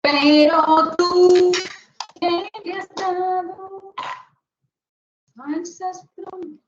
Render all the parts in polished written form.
Pero tú, ¿qué me has dado? Falsas promesas.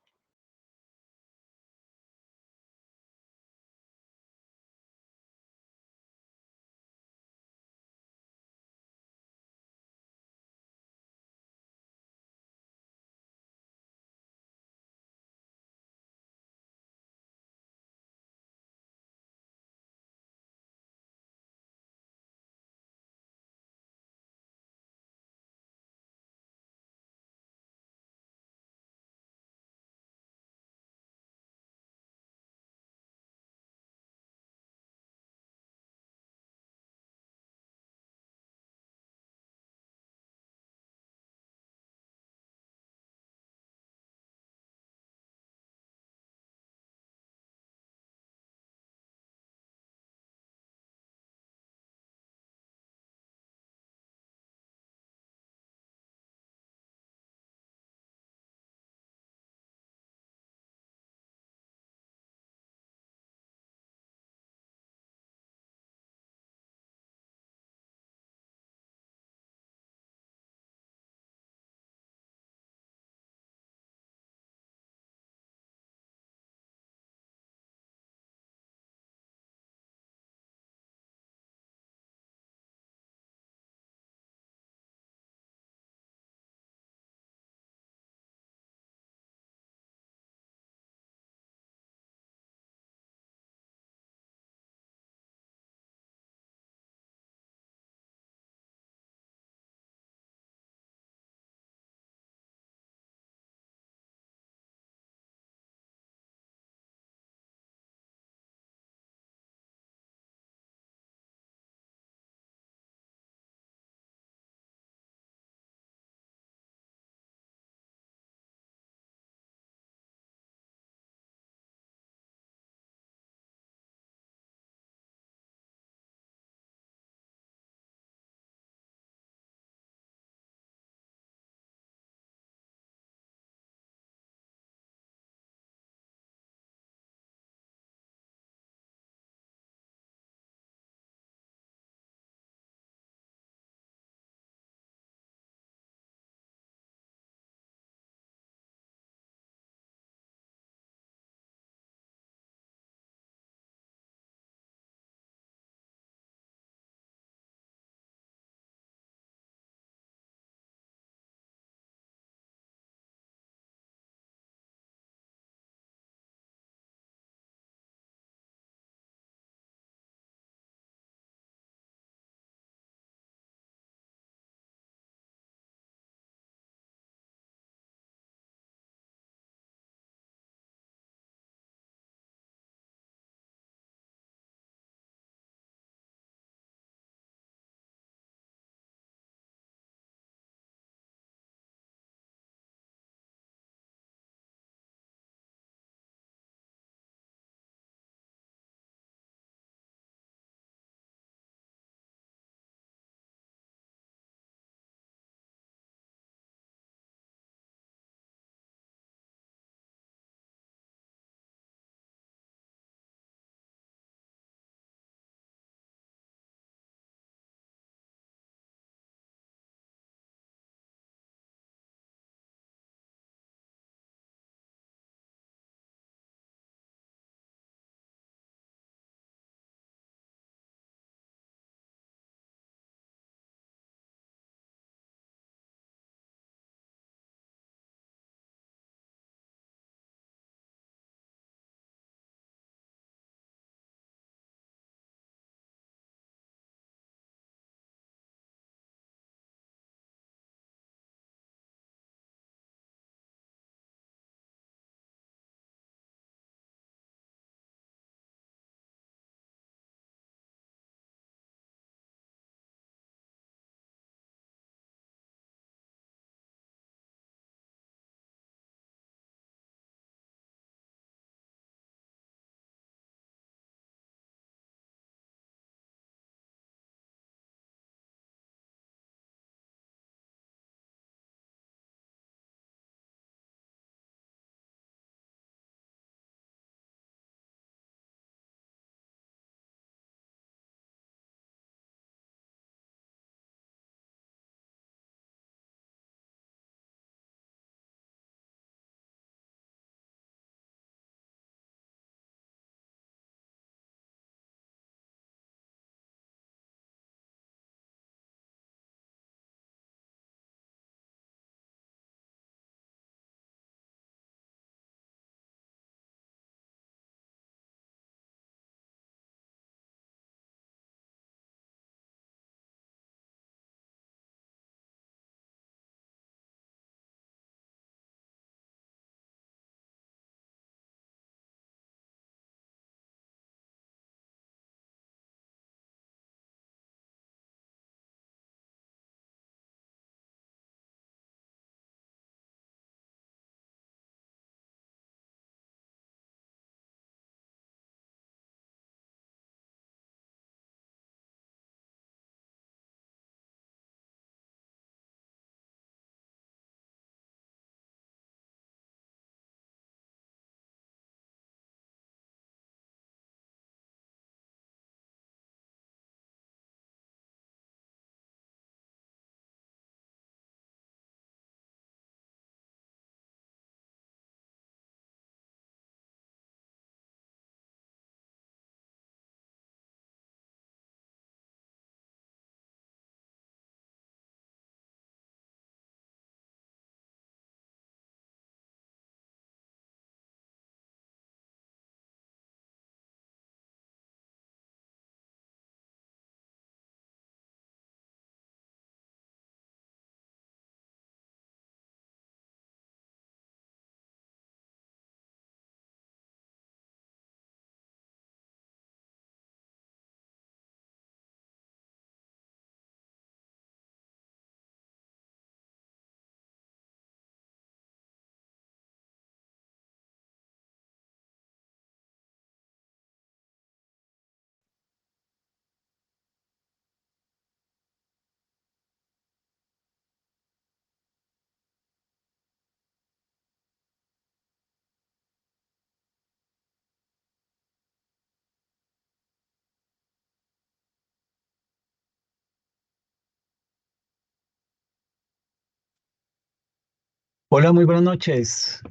Hola, muy buenas noches.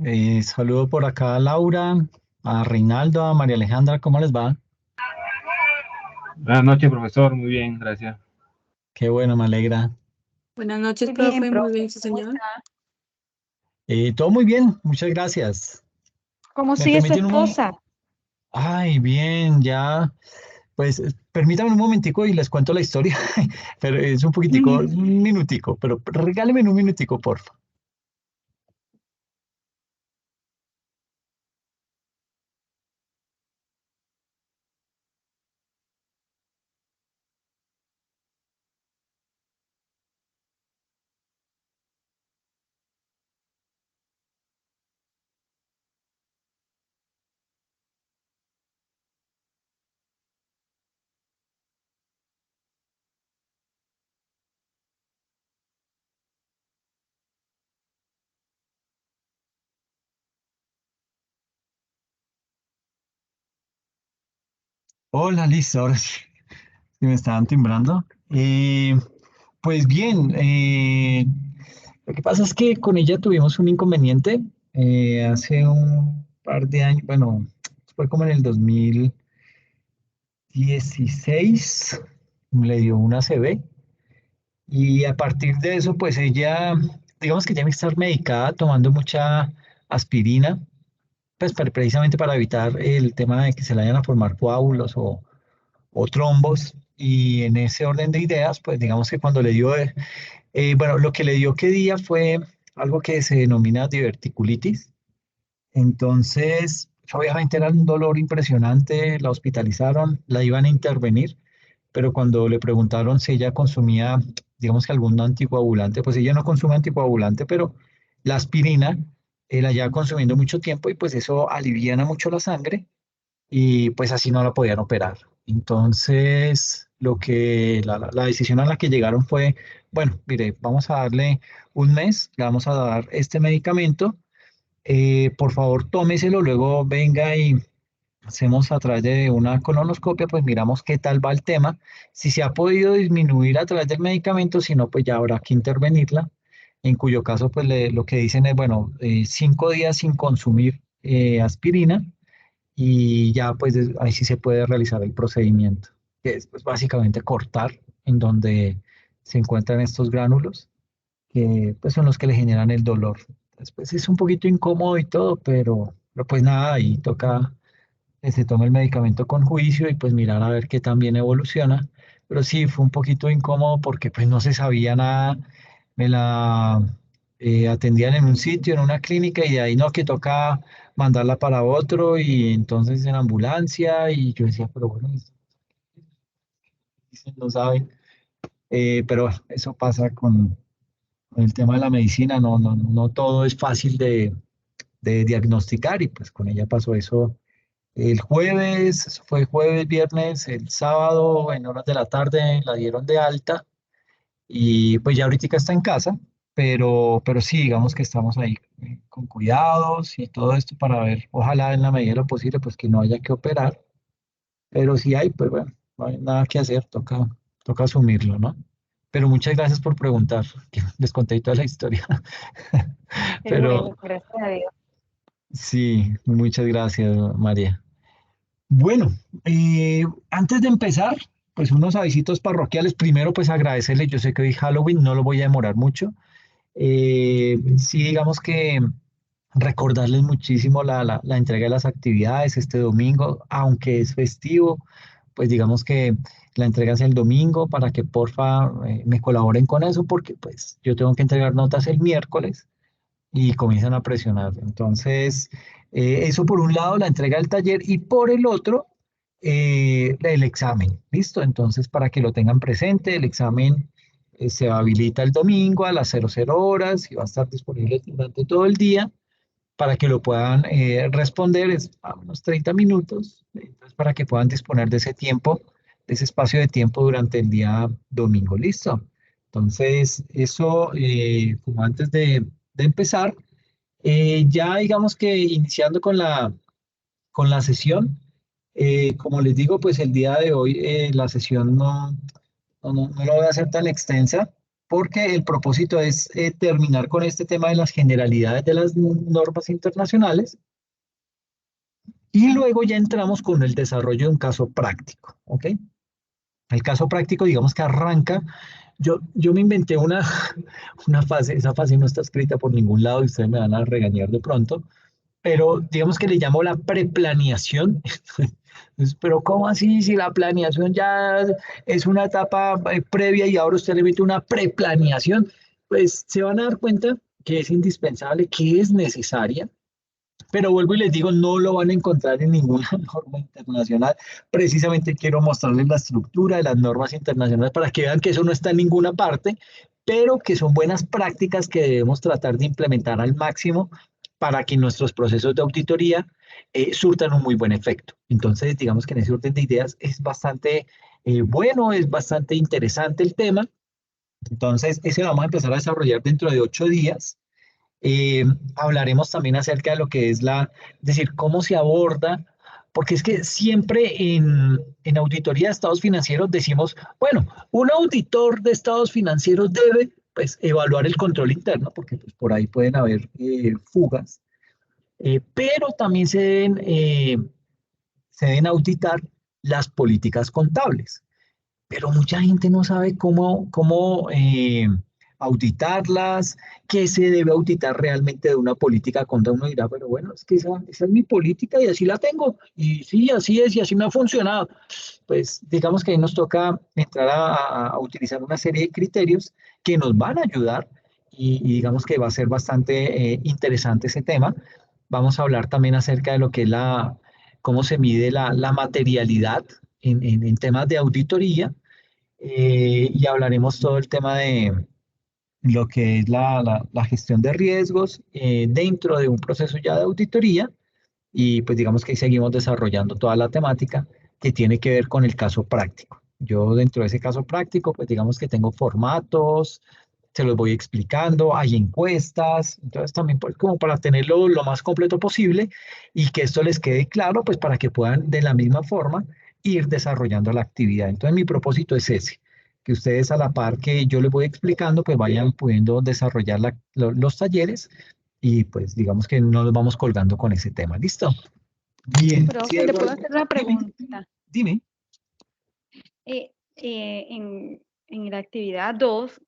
Saludo por acá a Laura, a Reinaldo, a María Alejandra, ¿cómo les va? Buenas noches, profesor. Muy bien, gracias. Qué bueno, me alegra. Buenas noches, Muy bien, profe. Muy profe, bien, sí, ¿cómo señor. está? Todo muy bien, muchas gracias. ¿Cómo ¿Me sigue su permiten un momento? esposa? Ay, bien, ya. Pues permítame un momentico y les cuento la historia, pero es un poquitico, un minutico, pero regáleme un minutico, porfa. Hola, listo, ahora sí, sí me estaban timbrando. Pues bien, lo que pasa es que con ella tuvimos un inconveniente hace un par de años, bueno, fue como en el 2016, le dio una ACV y a partir de eso, pues ella, digamos que tiene que estar medicada, tomando mucha aspirina, pues precisamente para evitar el tema de que se le vayan a formar coágulos o trombos. Y en ese orden de ideas, pues digamos que cuando le dio bueno, lo que le dio qué día fue algo que se denomina diverticulitis. Entonces, obviamente era un dolor impresionante, la hospitalizaron, la iban a intervenir, pero cuando le preguntaron si ella consumía, digamos que algún anticoagulante, pues ella no consume anticoagulante, pero la aspirina la lleva consumiendo mucho tiempo y pues eso aliviana mucho la sangre y pues así no la podían operar. Entonces, la decisión a la que llegaron fue, bueno, mire, vamos a darle un mes, le vamos a dar este medicamento, por favor tómeselo, luego venga y hacemos a través de una colonoscopia, pues miramos qué tal va el tema, si se ha podido disminuir a través del medicamento, si no, pues ya habrá que intervenirla, en cuyo caso, pues lo que dicen es, bueno, 5 días sin consumir aspirina y ya pues ahí sí se puede realizar el procedimiento, que es pues, básicamente cortar en donde se encuentran estos gránulos, que pues son los que le generan el dolor. Después es un poquito incómodo y todo, pero pues nada, ahí toca que se tome el medicamento con juicio y pues mirar a ver qué también evoluciona. Pero sí, fue un poquito incómodo porque pues no se sabía nada. Me la atendían en un sitio, en una clínica y de ahí no, que toca mandarla para otro y entonces en ambulancia y yo decía, pero bueno, no saben. Pero bueno, eso pasa con el tema de la medicina, no todo es fácil de diagnosticar y pues con ella pasó eso el jueves, eso fue jueves, viernes, el sábado en horas de la tarde la dieron de alta y pues ya ahorita está en casa, pero sí, digamos que estamos ahí con cuidados y todo esto para ver, ojalá en la medida de lo posible, pues que no haya que operar, pero si hay, pues bueno, no hay nada que hacer, toca asumirlo, ¿no? Pero muchas gracias por preguntar, que les conté toda la historia, Qué pero bueno, gracias a Dios. sí, muchas gracias, María. Bueno, antes de empezar, pues unos avisitos parroquiales. Primero, pues agradecerles. Yo sé que hoy es Halloween, no lo voy a demorar mucho. Sí, digamos que recordarles muchísimo la entrega de las actividades este domingo, aunque es festivo, pues digamos que la entrega es el domingo para que porfa me colaboren con eso, porque pues yo tengo que entregar notas el miércoles y comienzan a presionar. Entonces, eso por un lado, la entrega del taller, y por el otro, el examen. ¿Listo? Entonces, para que lo tengan presente, el examen se habilita el domingo a las 00 horas y va a estar disponible durante todo el día para que lo puedan responder. Es a unos 30 minutos, entonces, para que puedan disponer de ese tiempo, de ese espacio de tiempo durante el día domingo. ¿Listo? Entonces, eso, como antes de empezar, ya digamos que iniciando con la sesión, como les digo, pues el día de hoy la sesión no la voy a hacer tan extensa. porque el propósito es terminar con este tema de las generalidades de las normas internacionales y luego ya entramos con el desarrollo de un caso práctico, ¿ok? El caso práctico, digamos que arranca, yo me inventé una fase, esa fase no está escrita por ningún lado y ustedes me van a regañar de pronto, pero digamos que le llamo la preplaneación. Pero ¿cómo así si la planeación ya es una etapa previa y ahora usted le mete una preplaneación? Pues se van a dar cuenta que es indispensable, que es necesaria, pero vuelvo y les digo, no lo van a encontrar en ninguna norma internacional. Precisamente quiero mostrarles la estructura de las normas internacionales para que vean que eso no está en ninguna parte, pero que son buenas prácticas que debemos tratar de implementar al máximo para que nuestros procesos de auditoría surtan un muy buen efecto. Entonces, digamos que en ese orden de ideas es bastante bueno, es bastante interesante el tema. Entonces, ese lo vamos a empezar a desarrollar dentro de 8 días. Hablaremos también acerca de lo que es es decir, cómo se aborda, porque es que siempre en auditoría de estados financieros decimos, bueno, un auditor de estados financieros debe, pues, evaluar el control interno, porque pues, por ahí pueden haber fugas, pero también se deben auditar las políticas contables, pero mucha gente no sabe cómo auditarlas, qué se debe auditar realmente de una política contable. Uno dirá, pero bueno, es que esa es mi política y así la tengo, y sí, así es, y así me ha funcionado. Pues digamos que ahí nos toca entrar a utilizar una serie de criterios que nos van a ayudar y digamos que va a ser bastante interesante ese tema. Vamos a hablar también acerca de lo que es cómo se mide la materialidad en temas de auditoría y hablaremos todo el tema de lo que es la gestión de riesgos dentro de un proceso ya de auditoría y pues digamos que ahí seguimos desarrollando toda la temática que tiene que ver con el caso práctico. Yo dentro de ese caso práctico pues digamos que tengo formatos, se los voy explicando, hay encuestas, entonces también pues, como para tenerlo lo más completo posible y que esto les quede claro pues para que puedan de la misma forma ir desarrollando la actividad. Entonces mi propósito es ese, que ustedes a la par que yo les voy explicando pues vayan pudiendo desarrollar los talleres y pues digamos que no nos vamos colgando con ese tema. ¿Listo? Bien. Profe, ¿le puedo hacer una Dime, pregunta? dime. Eh, en la actividad 2,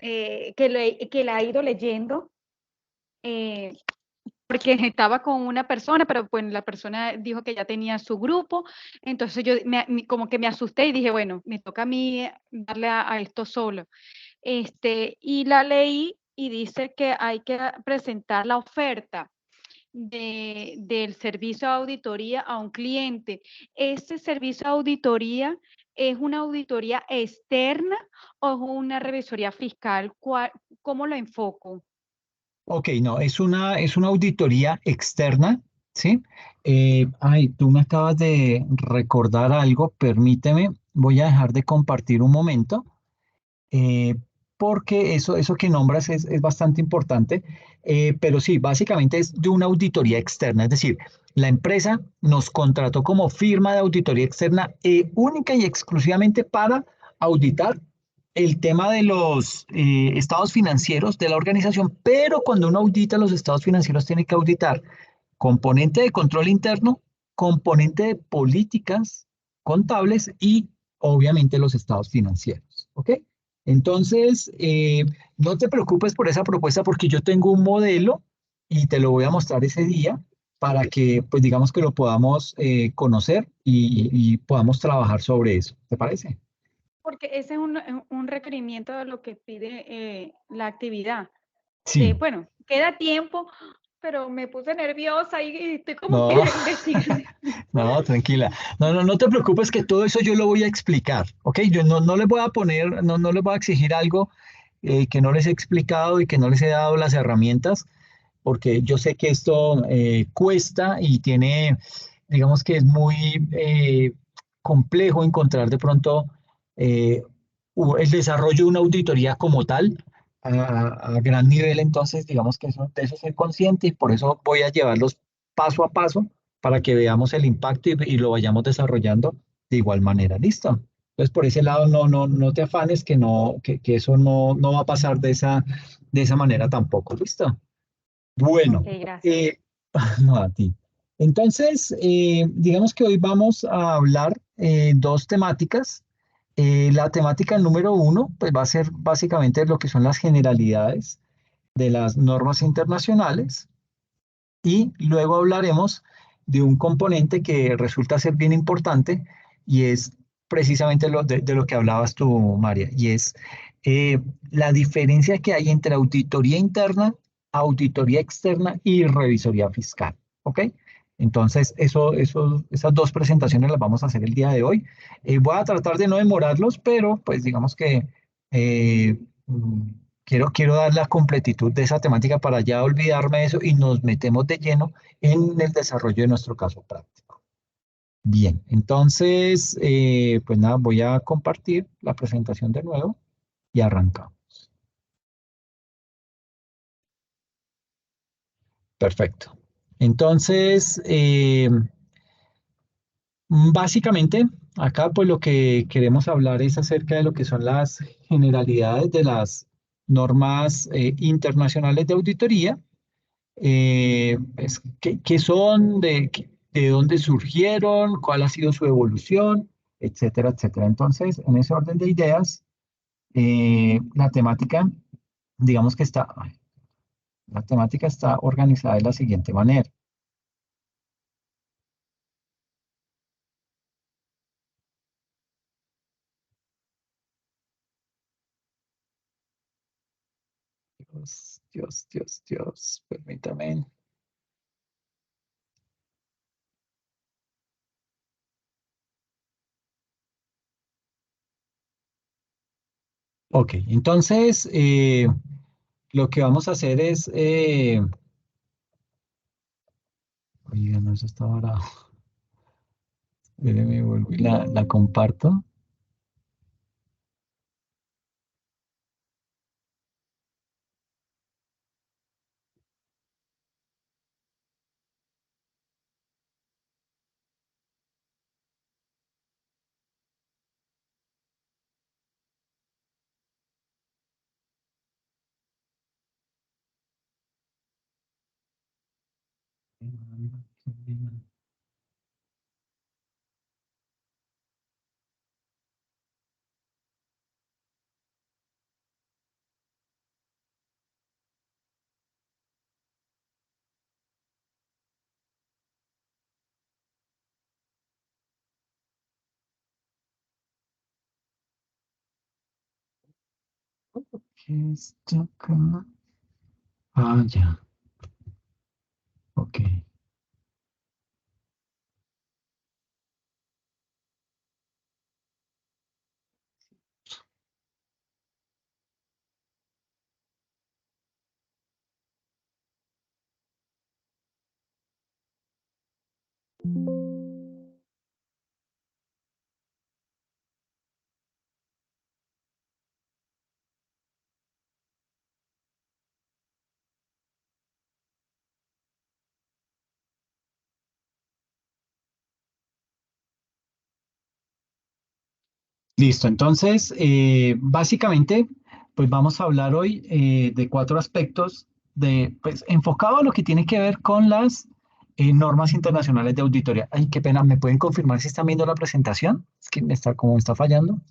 que la he ido leyendo, eh, porque estaba con una persona, pero pues la persona dijo que ya tenía su grupo, entonces yo como que me asusté y dije, bueno, me toca a mí darle a esto solo. Y la leí y dice que hay que presentar la oferta del servicio de auditoría a un cliente. ¿Este servicio de auditoría es una auditoría externa o es una revisoría fiscal? ¿Cómo lo enfoco? Ok, no, es una auditoría externa, ¿sí? Ay, tú me acabas de recordar algo, permíteme, voy a dejar de compartir un momento, eh, porque eso que nombras es bastante importante, pero sí, básicamente es de una auditoría externa, es decir, la empresa nos contrató como firma de auditoría externa única y exclusivamente para auditar el tema de los estados financieros de la organización, pero cuando uno audita los estados financieros tiene que auditar componente de control interno, componente de políticas contables y obviamente los estados financieros, ¿ok? Entonces, no te preocupes por esa propuesta porque yo tengo un modelo y te lo voy a mostrar ese día para que, pues digamos que lo podamos conocer y podamos trabajar sobre eso. ¿Te parece? Porque ese es un requerimiento de lo que pide la actividad. Sí. Bueno, queda tiempo, pero me puse nerviosa y estoy como que No, investigando. no, tranquila. No, no, no te preocupes que todo eso yo lo voy a explicar, ¿ok? Yo no les voy a poner, no les voy a exigir algo que no les he explicado y que no les he dado las herramientas, porque yo sé que esto cuesta y tiene, digamos que es muy complejo encontrar de pronto eh, el desarrollo de una auditoría como tal a gran nivel, entonces digamos que de eso soy consciente y por eso voy a llevarlos paso a paso para que veamos el impacto y lo vayamos desarrollando de igual manera. ¿Listo? Entonces, por ese lado, no te afanes que, que eso no va a pasar de esa manera tampoco. ¿Listo? Ok, Bueno, gracias. no a ti. Entonces, digamos que hoy vamos a hablar dos temáticas. La temática número uno, pues va a ser básicamente lo que son las generalidades de las normas internacionales y luego hablaremos de un componente que resulta ser bien importante y es precisamente de lo que hablabas tú, María, y es eh, la diferencia que hay entre auditoría interna, auditoría externa y revisoría fiscal. ¿Ok? Entonces, esas dos presentaciones las vamos a hacer el día de hoy. Voy a tratar de no demorarlos, pero pues digamos que eh, mm, quiero dar la completitud de esa temática para ya olvidarme de eso y nos metemos de lleno en el desarrollo de nuestro caso práctico. Bien, entonces, pues nada, voy a compartir la presentación de nuevo y arrancamos. Perfecto. Entonces, básicamente, acá pues lo que queremos hablar es acerca de lo que son las generalidades de las normas internacionales de auditoría. Pues, qué son, de dónde surgieron, cuál ha sido su evolución, etcétera, etcétera. Entonces, en ese orden de ideas, la temática, digamos que la temática está organizada de la siguiente manera. Dios, permítame. Ok, entonces, lo que vamos a hacer es, oiga, no, eso está bravo. Déjeme vuelvo y la comparto. ¿Qué está acá? Ah, ya, ok. Listo, entonces, básicamente, pues vamos a hablar hoy de cuatro aspectos pues, enfocado a lo que tiene que ver con las normas internacionales de auditoría. Ay, qué pena, ¿me pueden confirmar si están viendo la presentación? Es que como me está fallando.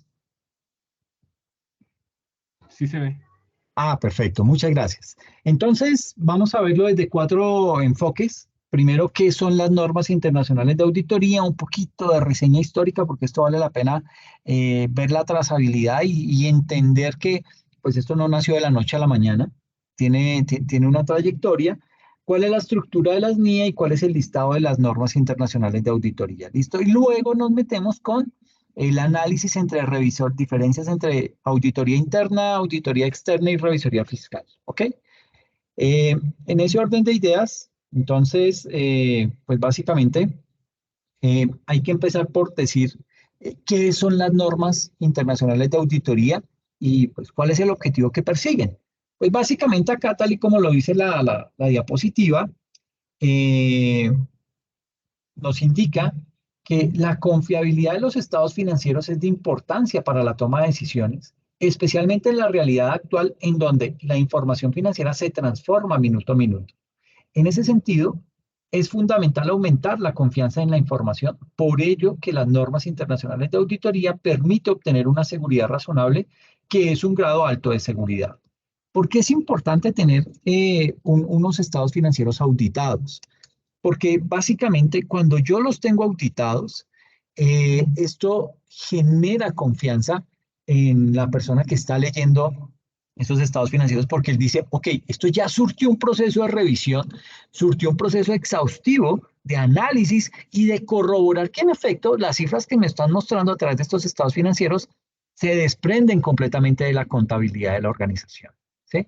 Sí se ve. Ah, perfecto, muchas gracias. Entonces, vamos a verlo desde cuatro enfoques. Primero, ¿qué son las normas internacionales de auditoría? Un poquito de reseña histórica, porque esto vale la pena ver la trazabilidad y entender que pues esto no nació de la noche a la mañana, tiene una trayectoria. ¿Cuál es la estructura de las NIA y cuál es el listado de las normas internacionales de auditoría? ¿Listo? Y luego nos metemos con el análisis entre revisor, diferencias entre auditoría interna, auditoría externa y revisoría fiscal. ¿Ok? En ese orden de ideas, entonces, pues básicamente hay que empezar por decir qué son las normas internacionales de auditoría y pues cuál es el objetivo que persiguen. Pues básicamente acá, tal y como lo dice la diapositiva, eh, nos indica que la confiabilidad de los estados financieros es de importancia para la toma de decisiones, especialmente en la realidad actual en donde la información financiera se transforma minuto a minuto. En ese sentido, es fundamental aumentar la confianza en la información, por ello que las normas internacionales de auditoría permiten obtener una seguridad razonable, que es un grado alto de seguridad. ¿Por qué es importante tener unos estados financieros auditados? Porque básicamente cuando yo los tengo auditados, esto genera confianza en la persona que está leyendo esos estados financieros, porque él dice, ok, esto ya surtió un proceso de revisión, surtió un proceso exhaustivo de análisis y de corroborar que en efecto las cifras que me están mostrando a través de estos estados financieros se desprenden completamente de la contabilidad de la organización, ¿sí?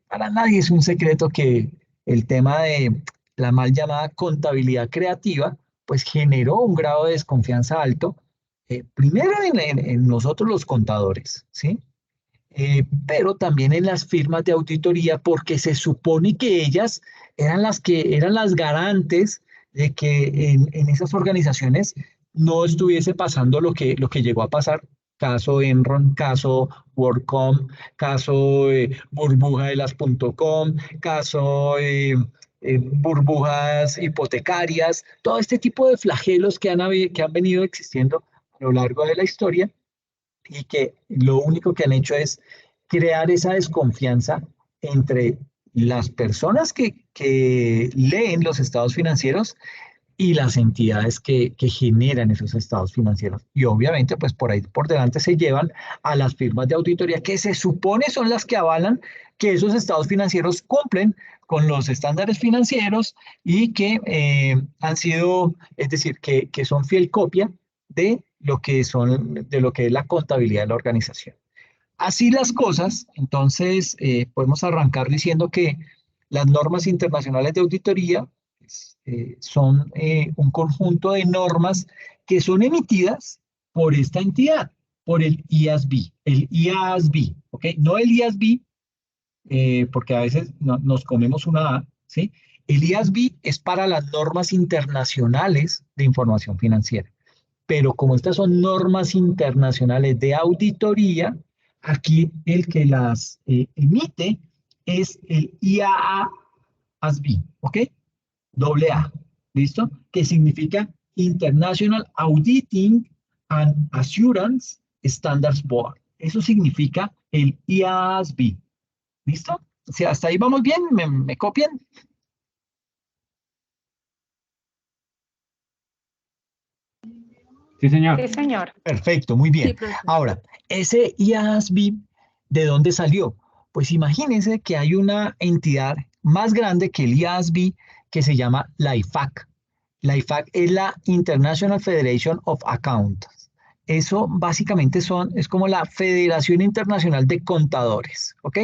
Para nadie es un secreto que el tema de la mal llamada contabilidad creativa, pues generó un grado de desconfianza alto, primero en nosotros los contadores, ¿sí? Pero también en las firmas de auditoría, porque se supone que ellas eran las garantes de que en esas organizaciones no estuviese pasando lo que llegó a pasar. Caso Enron, caso WorldCom, caso burbuja de las .com, caso burbujas hipotecarias, todo este tipo de flagelos que han venido existiendo a lo largo de la historia y que lo único que han hecho es crear esa desconfianza entre las personas que leen los estados financieros y las entidades que generan esos estados financieros. Y obviamente, pues por ahí por delante se llevan a las firmas de auditoría que se supone son las que avalan que esos estados financieros cumplen con los estándares financieros y que han sido, es decir, que son fiel copia de lo que son, de lo que es la contabilidad de la organización. Así las cosas, entonces podemos arrancar diciendo que las normas internacionales de auditoría pues, son un conjunto de normas que son emitidas por esta entidad, por el IASB, ¿ok? No el IASB, porque a veces nos comemos una A, ¿sí? El IASB es para las normas internacionales de información financiera, pero como estas son normas internacionales de auditoría, aquí el que las emite es el IAASB, ¿ok? Doble A, ¿listo? Que significa International Auditing and Assurance Standards Board. Eso significa el IASB, ¿listo? O sea, hasta ahí vamos bien, ¿me copian? Sí, señor. Sí, señor. Perfecto, muy bien. Sí, profesor. Ahora, ese IASB, ¿de dónde salió? Pues imagínense que hay una entidad más grande que el IASB que se llama la IFAC. La IFAC es la International Federation of Accountants. Eso básicamente es como la Federación Internacional de Contadores, ¿ok?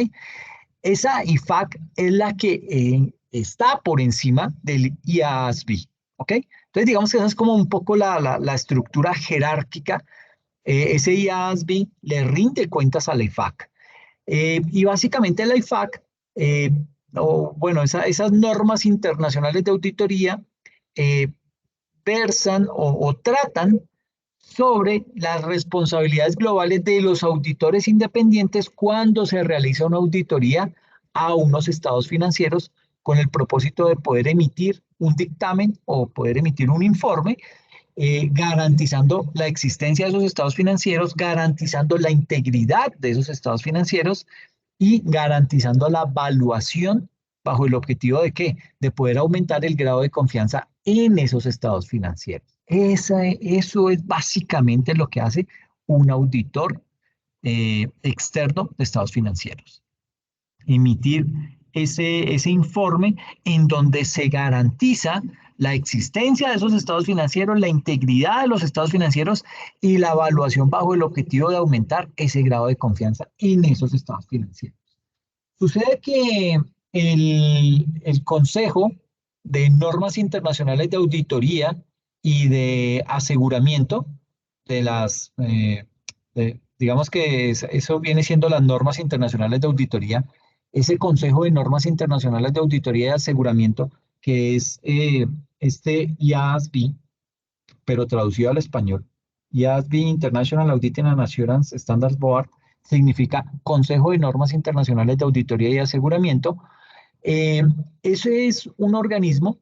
Esa IFAC es la que está por encima del IASB, ¿ok? Entonces digamos que esa es como un poco la estructura jerárquica. Ese IASB le rinde cuentas a la IFAC. Y básicamente la IFAC, bueno, esas normas internacionales de auditoría versan o tratan sobre las responsabilidades globales de los auditores independientes cuando se realiza una auditoría a unos estados financieros con el propósito de poder emitir un dictamen o poder emitir un informe garantizando la existencia de esos estados financieros, garantizando la integridad de esos estados financieros y garantizando la evaluación bajo el objetivo de ¿qué? De poder aumentar el grado de confianza en esos estados financieros. Eso es básicamente lo que hace un auditor externo de estados financieros. Emitir ese informe en donde se garantiza la existencia de esos estados financieros, la integridad de los estados financieros y la evaluación bajo el objetivo de aumentar ese grado de confianza en esos estados financieros. Sucede que el Consejo de Normas Internacionales de Auditoría y de Aseguramiento digamos que eso viene siendo las normas internacionales de auditoría, ese Consejo de Normas Internacionales de Auditoría y Aseguramiento, que es este IASB, pero traducido al español. IASB, International Auditing and Assurance Standards Board, significa Consejo de Normas Internacionales de Auditoría y Aseguramiento. Ese es un organismo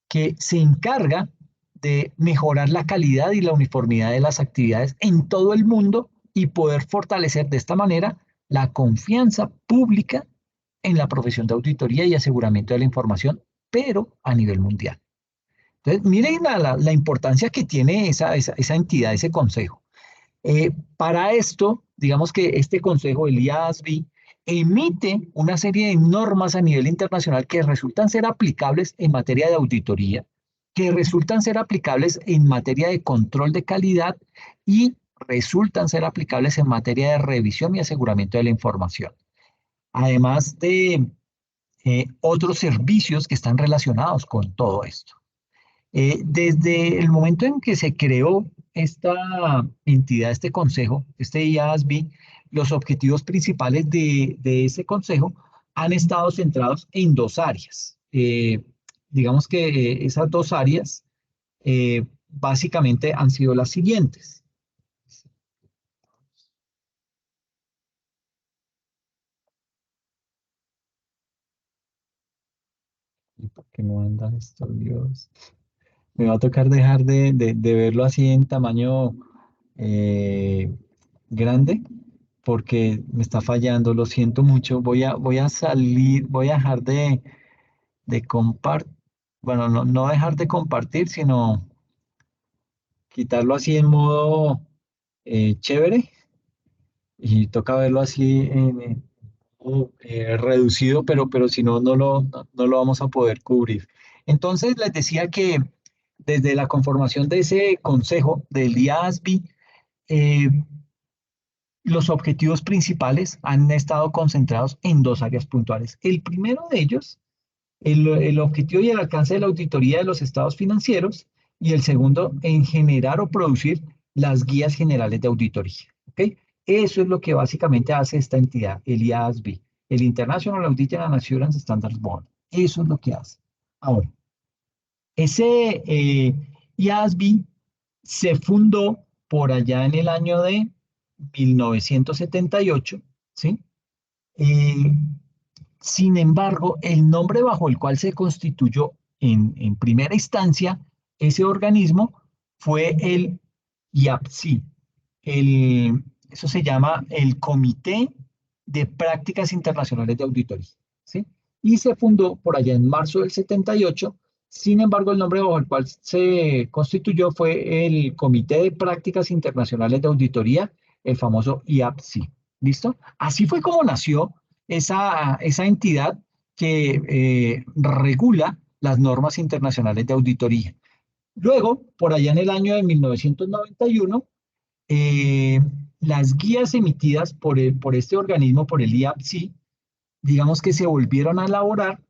que se encarga de mejorar la calidad y la uniformidad de las actividades en todo el mundo y poder fortalecer de esta manera la confianza pública en la profesión de auditoría y aseguramiento de la información, pero a nivel mundial. Entonces, miren la importancia que tiene esa entidad, ese consejo. Para esto, digamos que este consejo, el IASB, emite una serie de normas a nivel internacional que resultan ser aplicables en materia de auditoría, que resultan ser aplicables en materia de control de calidad y resultan ser aplicables en materia de revisión y aseguramiento de la información. Además de otros servicios que están relacionados con todo esto. Desde el momento en que se creó esta entidad, este consejo, este IASB, los objetivos principales de ese consejo han estado centrados en dos áreas. Digamos que esas dos áreas básicamente han sido las siguientes. ¿Y por qué no andan estos videos? Me va a tocar dejar de verlo así en tamaño grande porque me está fallando, lo siento mucho. Voy a salir, voy a dejar de compartir, bueno, no dejar de compartir, sino quitarlo así en modo chévere y toca verlo así en reducido, pero si no, no lo vamos a poder cubrir. Entonces les decía que desde la conformación de ese consejo del IASB, los objetivos principales han estado concentrados en dos áreas puntuales. El primero de ellos, el objetivo y el alcance de la auditoría de los estados financieros, y el segundo, en generar o producir las guías generales de auditoría. ¿Okay? Eso es lo que básicamente hace esta entidad, el IASB, el International Auditing and Assurance Standards Board. Eso es lo que hace. Ahora, ese IASB se fundó por allá en el año de 1978, ¿sí? Sin embargo, el nombre bajo el cual se constituyó en primera instancia ese organismo fue el IAPSI. Eso se llama el Comité de Prácticas Internacionales de Auditoría, ¿sí? Y se fundó por allá en marzo del 78. Sin embargo, el nombre bajo el cual se constituyó fue el Comité de Prácticas Internacionales de Auditoría, el famoso IAPSI. ¿Listo? Así fue como nació esa entidad que regula las normas internacionales de auditoría. Luego, por allá en el año de 1991, las guías emitidas por este organismo, por el IAPSI, digamos que se volvieron a elaborar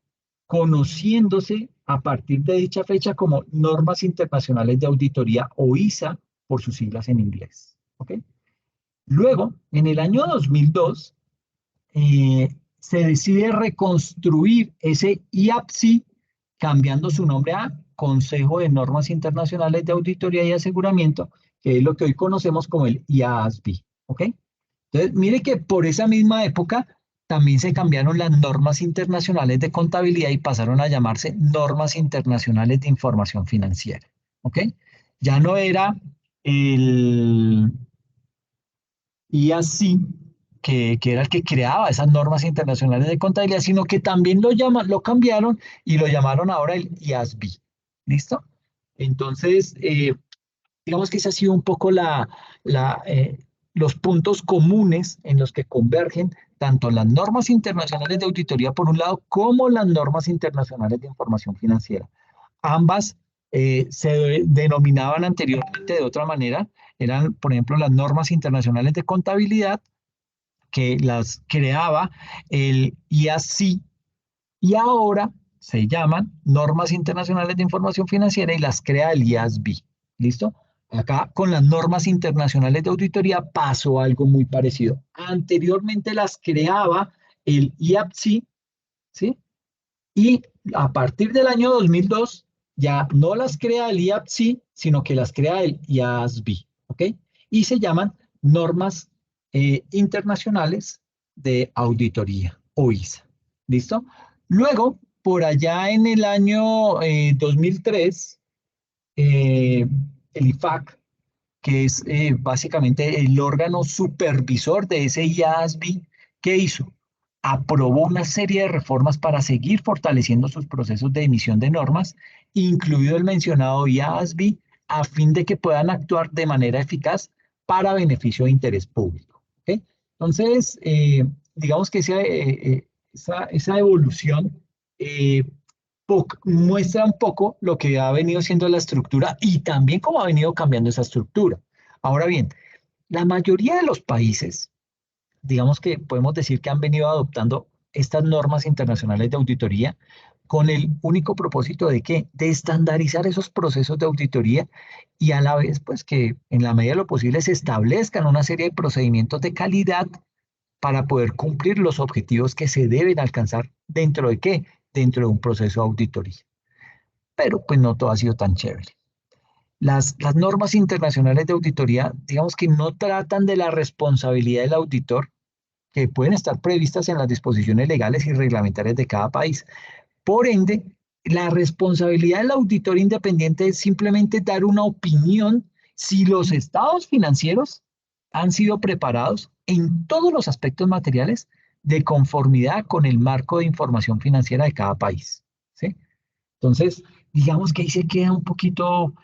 conociéndose a partir de dicha fecha como Normas Internacionales de Auditoría o ISA por sus siglas en inglés. ¿Ok? Luego, en el año 2002, se decide reconstruir ese IAPSI cambiando su nombre a Consejo de Normas Internacionales de Auditoría y Aseguramiento, que es lo que hoy conocemos como el IASB. ¿Ok? Entonces, mire que por esa misma época también se cambiaron las normas internacionales de contabilidad y pasaron a llamarse Normas Internacionales de Información Financiera. ¿Ok? Ya no era el IASI, que era el que creaba esas normas internacionales de contabilidad, sino que también lo cambiaron y lo llamaron ahora el IASB. ¿Listo? Entonces, digamos que ese ha sido un poco los puntos comunes en los que convergen tanto las normas internacionales de auditoría por un lado como las normas internacionales de información financiera. Ambas se denominaban anteriormente de otra manera, eran por ejemplo las normas internacionales de contabilidad que las creaba el IASI y ahora se llaman normas internacionales de información financiera y las crea el IASB. ¿Listo? Acá con las normas internacionales de auditoría pasó algo muy parecido. Anteriormente las creaba el IAPSI, ¿sí? Y a partir del año 2002 Ya no las crea el IAPSI, sino que las crea el IASB, ¿ok? Y se llaman normas internacionales de auditoría, o ISA. ¿Listo? Luego, por allá en el año 2003, el IFAC, que es básicamente el órgano supervisor de ese IASB, ¿qué hizo? Aprobó una serie de reformas para seguir fortaleciendo sus procesos de emisión de normas, incluido el mencionado IASB, a fin de que puedan actuar de manera eficaz para beneficio de interés público. ¿Ok? Entonces, digamos que esa evolución eh, muestra un poco lo que ha venido siendo la estructura y también cómo ha venido cambiando esa estructura. Ahora bien, la mayoría de los países, digamos que podemos decir que han venido adoptando estas normas internacionales de auditoría con el único propósito de que de estandarizar esos procesos de auditoría y a la vez pues que en la medida de lo posible se establezcan una serie de procedimientos de calidad para poder cumplir los objetivos que se deben alcanzar dentro de qué, dentro de un proceso de auditoría. Pero pues no todo ha sido tan chévere. Las normas internacionales de auditoría, digamos que no tratan de la responsabilidad del auditor, que pueden estar previstas en las disposiciones legales y reglamentarias de cada país. Por ende, la responsabilidad del auditor independiente es simplemente dar una opinión si los estados financieros han sido preparados en todos los aspectos materiales de conformidad con el marco de información financiera de cada país. ¿Sí? Entonces, digamos que ahí se queda un poquito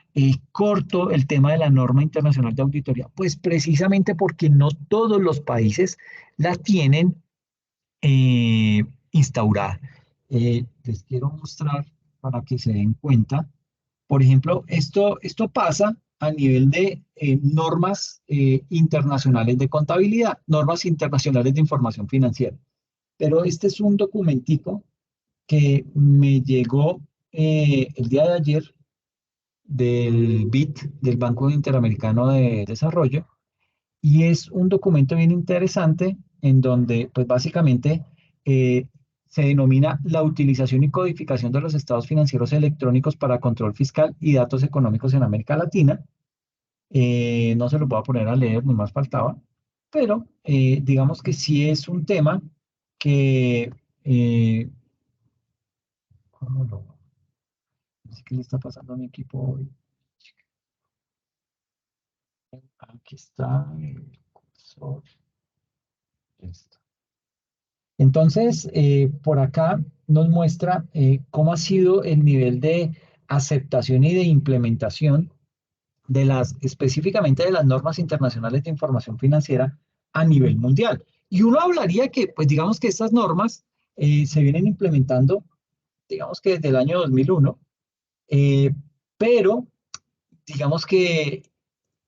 corto el tema de la norma internacional de auditoría, pues precisamente porque no todos los países la tienen instaurada. Les quiero mostrar para que se den cuenta. Por ejemplo, esto pasa a nivel de normas internacionales de contabilidad, normas internacionales de información financiera. Pero este es un documentico que me llegó el día de ayer del BID, del Banco Interamericano de Desarrollo, y es un documento bien interesante en donde, pues básicamente, se denomina la utilización y codificación de los estados financieros electrónicos para control fiscal y datos económicos en América Latina. No se lo voy a poner a leer, ni más faltaba, pero digamos que sí es un tema que, ¿cómo lo? ¿Qué le está pasando a mi equipo hoy? Aquí está el cursor. Listo. Entonces, por acá nos muestra cómo ha sido el nivel de aceptación y de implementación de específicamente de las normas internacionales de información financiera a nivel mundial. Y uno hablaría que, pues digamos que estas normas se vienen implementando, digamos que desde el año 2001, eh, pero digamos que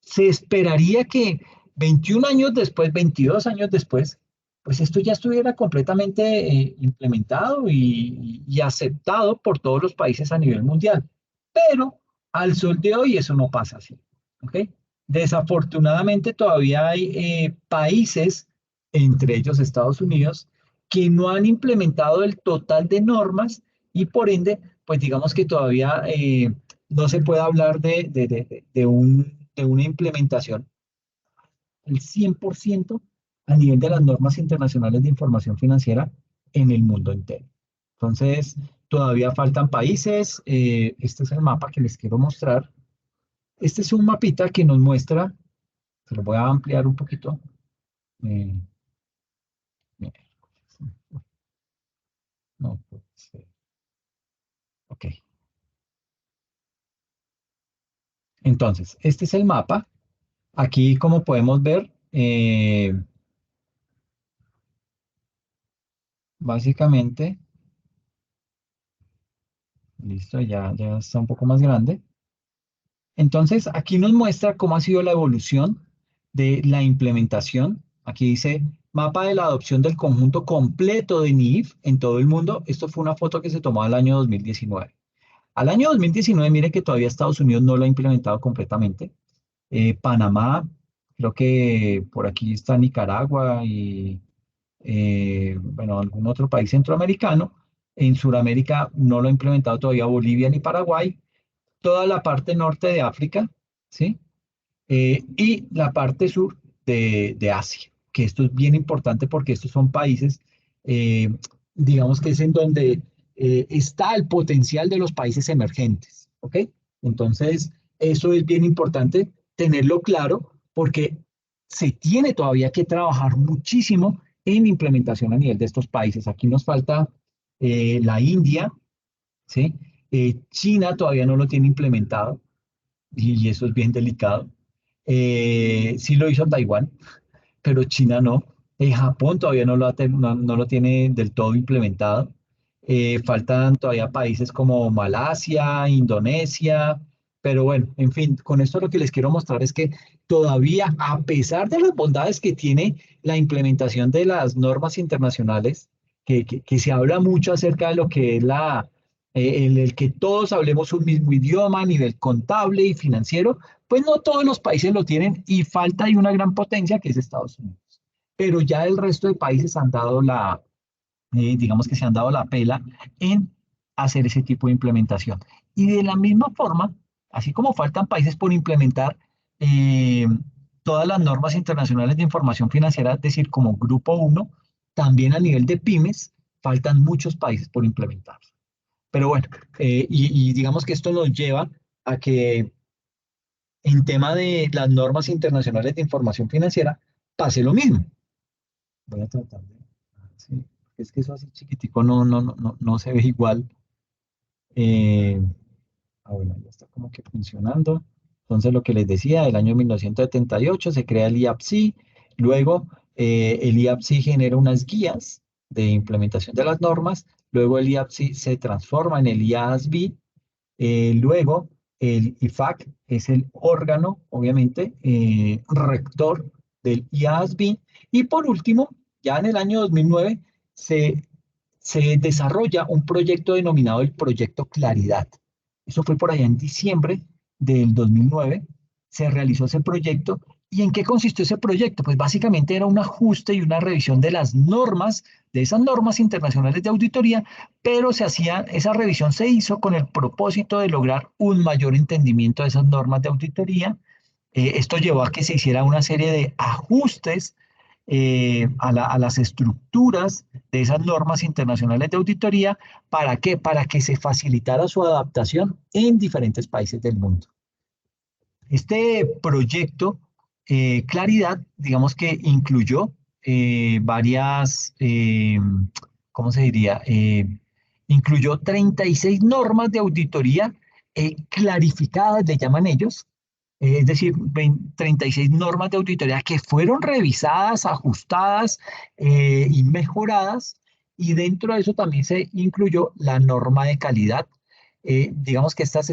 se esperaría que 21 años después, 22 años después, pues esto ya estuviera completamente implementado y aceptado por todos los países a nivel mundial. Pero al sol de hoy eso no pasa así. ¿Ok? Desafortunadamente todavía hay países, entre ellos Estados Unidos, que no han implementado el total de normas y por ende, pues digamos que todavía no se puede hablar de una implementación al 100% a nivel de las normas internacionales de información financiera en el mundo entero. Entonces, todavía faltan países. Este es el mapa que les quiero mostrar. Este es un mapita que nos muestra, se lo voy a ampliar un poquito. Eh, no, puede ser. Ok. Entonces, este es el mapa. Aquí, como podemos ver, básicamente, listo, ya está un poco más grande. Entonces, aquí nos muestra cómo ha sido la evolución de la implementación. Aquí dice mapa de la adopción del conjunto completo de NIF en todo el mundo. Esto fue una foto que se tomó al año 2019. Al año 2019, mire que todavía Estados Unidos no lo ha implementado completamente. Panamá, creo que por aquí está Nicaragua y, bueno, algún otro país centroamericano. En Sudamérica no lo ha implementado todavía Bolivia ni Paraguay. toda la parte norte de África, ¿sí? Y la parte sur de Asia, que esto es bien importante porque estos son países, eh, digamos que es en donde está el potencial de los países emergentes, ¿ok? Entonces, eso es bien importante tenerlo claro porque se tiene todavía que trabajar muchísimo en implementación a nivel de estos países. Aquí nos falta la India, ¿sí? China todavía no lo tiene implementado y eso es bien delicado. Sí lo hizo Taiwán, pero China no. Japón todavía no lo tiene del todo implementado. Faltan todavía países como Malasia, Indonesia, pero bueno, en fin, con esto lo que les quiero mostrar es que todavía, a pesar de las bondades que tiene la implementación de las normas internacionales, que se habla mucho acerca de lo que es el que todos hablemos un mismo idioma a nivel contable y financiero, pues no todos los países lo tienen y falta hay una gran potencia que es Estados Unidos. Pero ya el resto de países han dado digamos que se han dado la pela en hacer ese tipo de implementación. Y de la misma forma, así como faltan países por implementar eh, todas las normas internacionales de información financiera, es decir, como Grupo 1, también a nivel de pymes, faltan muchos países por implementar. Pero bueno, y digamos que esto nos lleva a que en tema de las normas internacionales de información financiera pase lo mismo. Voy a tratar de... Sí, es que eso así chiquitico no se ve igual. Eh, bueno, ya está como que funcionando. Entonces, lo que les decía, el año 1978 se crea el IAPSI, luego el IAPSI genera unas guías de implementación de las normas, luego el IAPSI se transforma en el IASB, luego el IFAC es el órgano, obviamente, rector del IASB, y por último, ya en el año 2009 se, se desarrolla un proyecto denominado el Proyecto Claridad. Eso fue por allá en diciembre del 2009. Se realizó ese proyecto. ¿Y en qué consistió ese proyecto? Pues básicamente era un ajuste y una revisión de las normas, de esas normas internacionales de auditoría, pero esa revisión se hizo con el propósito de lograr un mayor entendimiento de esas normas de auditoría. Esto llevó a que se hiciera una serie de ajustes a las estructuras de esas normas internacionales de auditoría. ¿Para qué? Para que se facilitara su adaptación en diferentes países del mundo. Este proyecto, Claridad, digamos que incluyó ¿cómo se diría? Incluyó 36 normas de auditoría clarificadas, le llaman ellos, es decir, 36 normas de auditoría que fueron revisadas, ajustadas y mejoradas, y dentro de eso también se incluyó la norma de calidad. Digamos que estas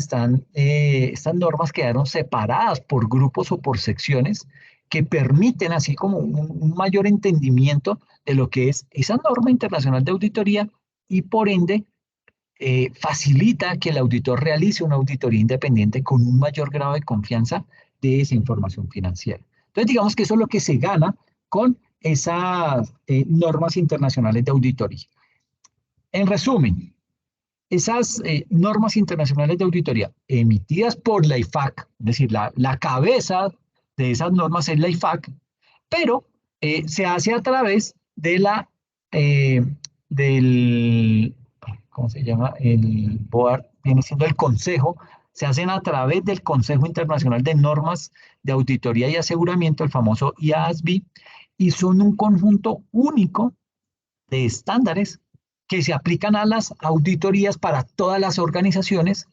normas quedaron separadas por grupos o por secciones que permiten así como un mayor entendimiento de lo que es esa norma internacional de auditoría y por ende facilita que el auditor realice una auditoría independiente con un mayor grado de confianza de esa información financiera. Entonces, digamos que eso es lo que se gana con esas normas internacionales de auditoría. En resumen, esas normas internacionales de auditoría emitidas por la IFAC, es decir, la cabeza de esas normas es la IFAC, pero se hace a través de eh, del, ¿cómo se llama? El BOAR, viene siendo el Consejo, se hacen a través del Consejo Internacional de Normas de Auditoría y Aseguramiento, el famoso IASB, y son un conjunto único de estándares que se aplican a las auditorías para todas las organizaciones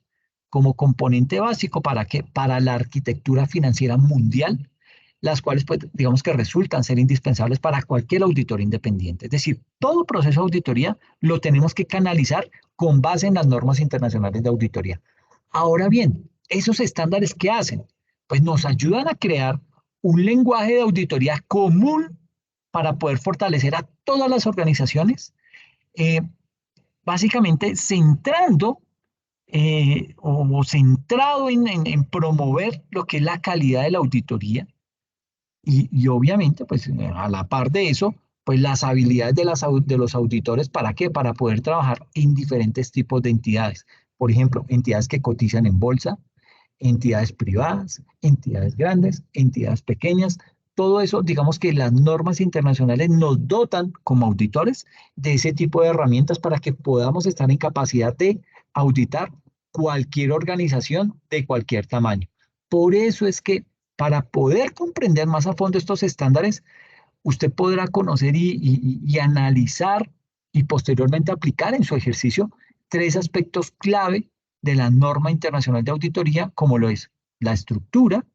como componente básico para que para la arquitectura financiera mundial, las cuales pues digamos que resultan ser indispensables para cualquier auditor independiente. Es decir, todo proceso de auditoría lo tenemos que canalizar con base en las normas internacionales de auditoría. Ahora bien, esos estándares, ¿qué hacen? Pues nos ayudan a crear un lenguaje de auditoría común para poder fortalecer a todas las organizaciones, eh, básicamente centrando o centrado en promover lo que es la calidad de la auditoría y obviamente, pues a la par de eso, pues las habilidades de los auditores, ¿para qué? Para poder trabajar en diferentes tipos de entidades. Por ejemplo, entidades que cotizan en bolsa, entidades privadas, entidades grandes, entidades pequeñas. Todo eso, digamos que las normas internacionales nos dotan como auditores de ese tipo de herramientas para que podamos estar en capacidad de auditar cualquier organización de cualquier tamaño. Por eso es que para poder comprender más a fondo estos estándares, usted podrá conocer y analizar y posteriormente aplicar en su ejercicio tres aspectos clave de la norma internacional de auditoría, como lo es la estructura,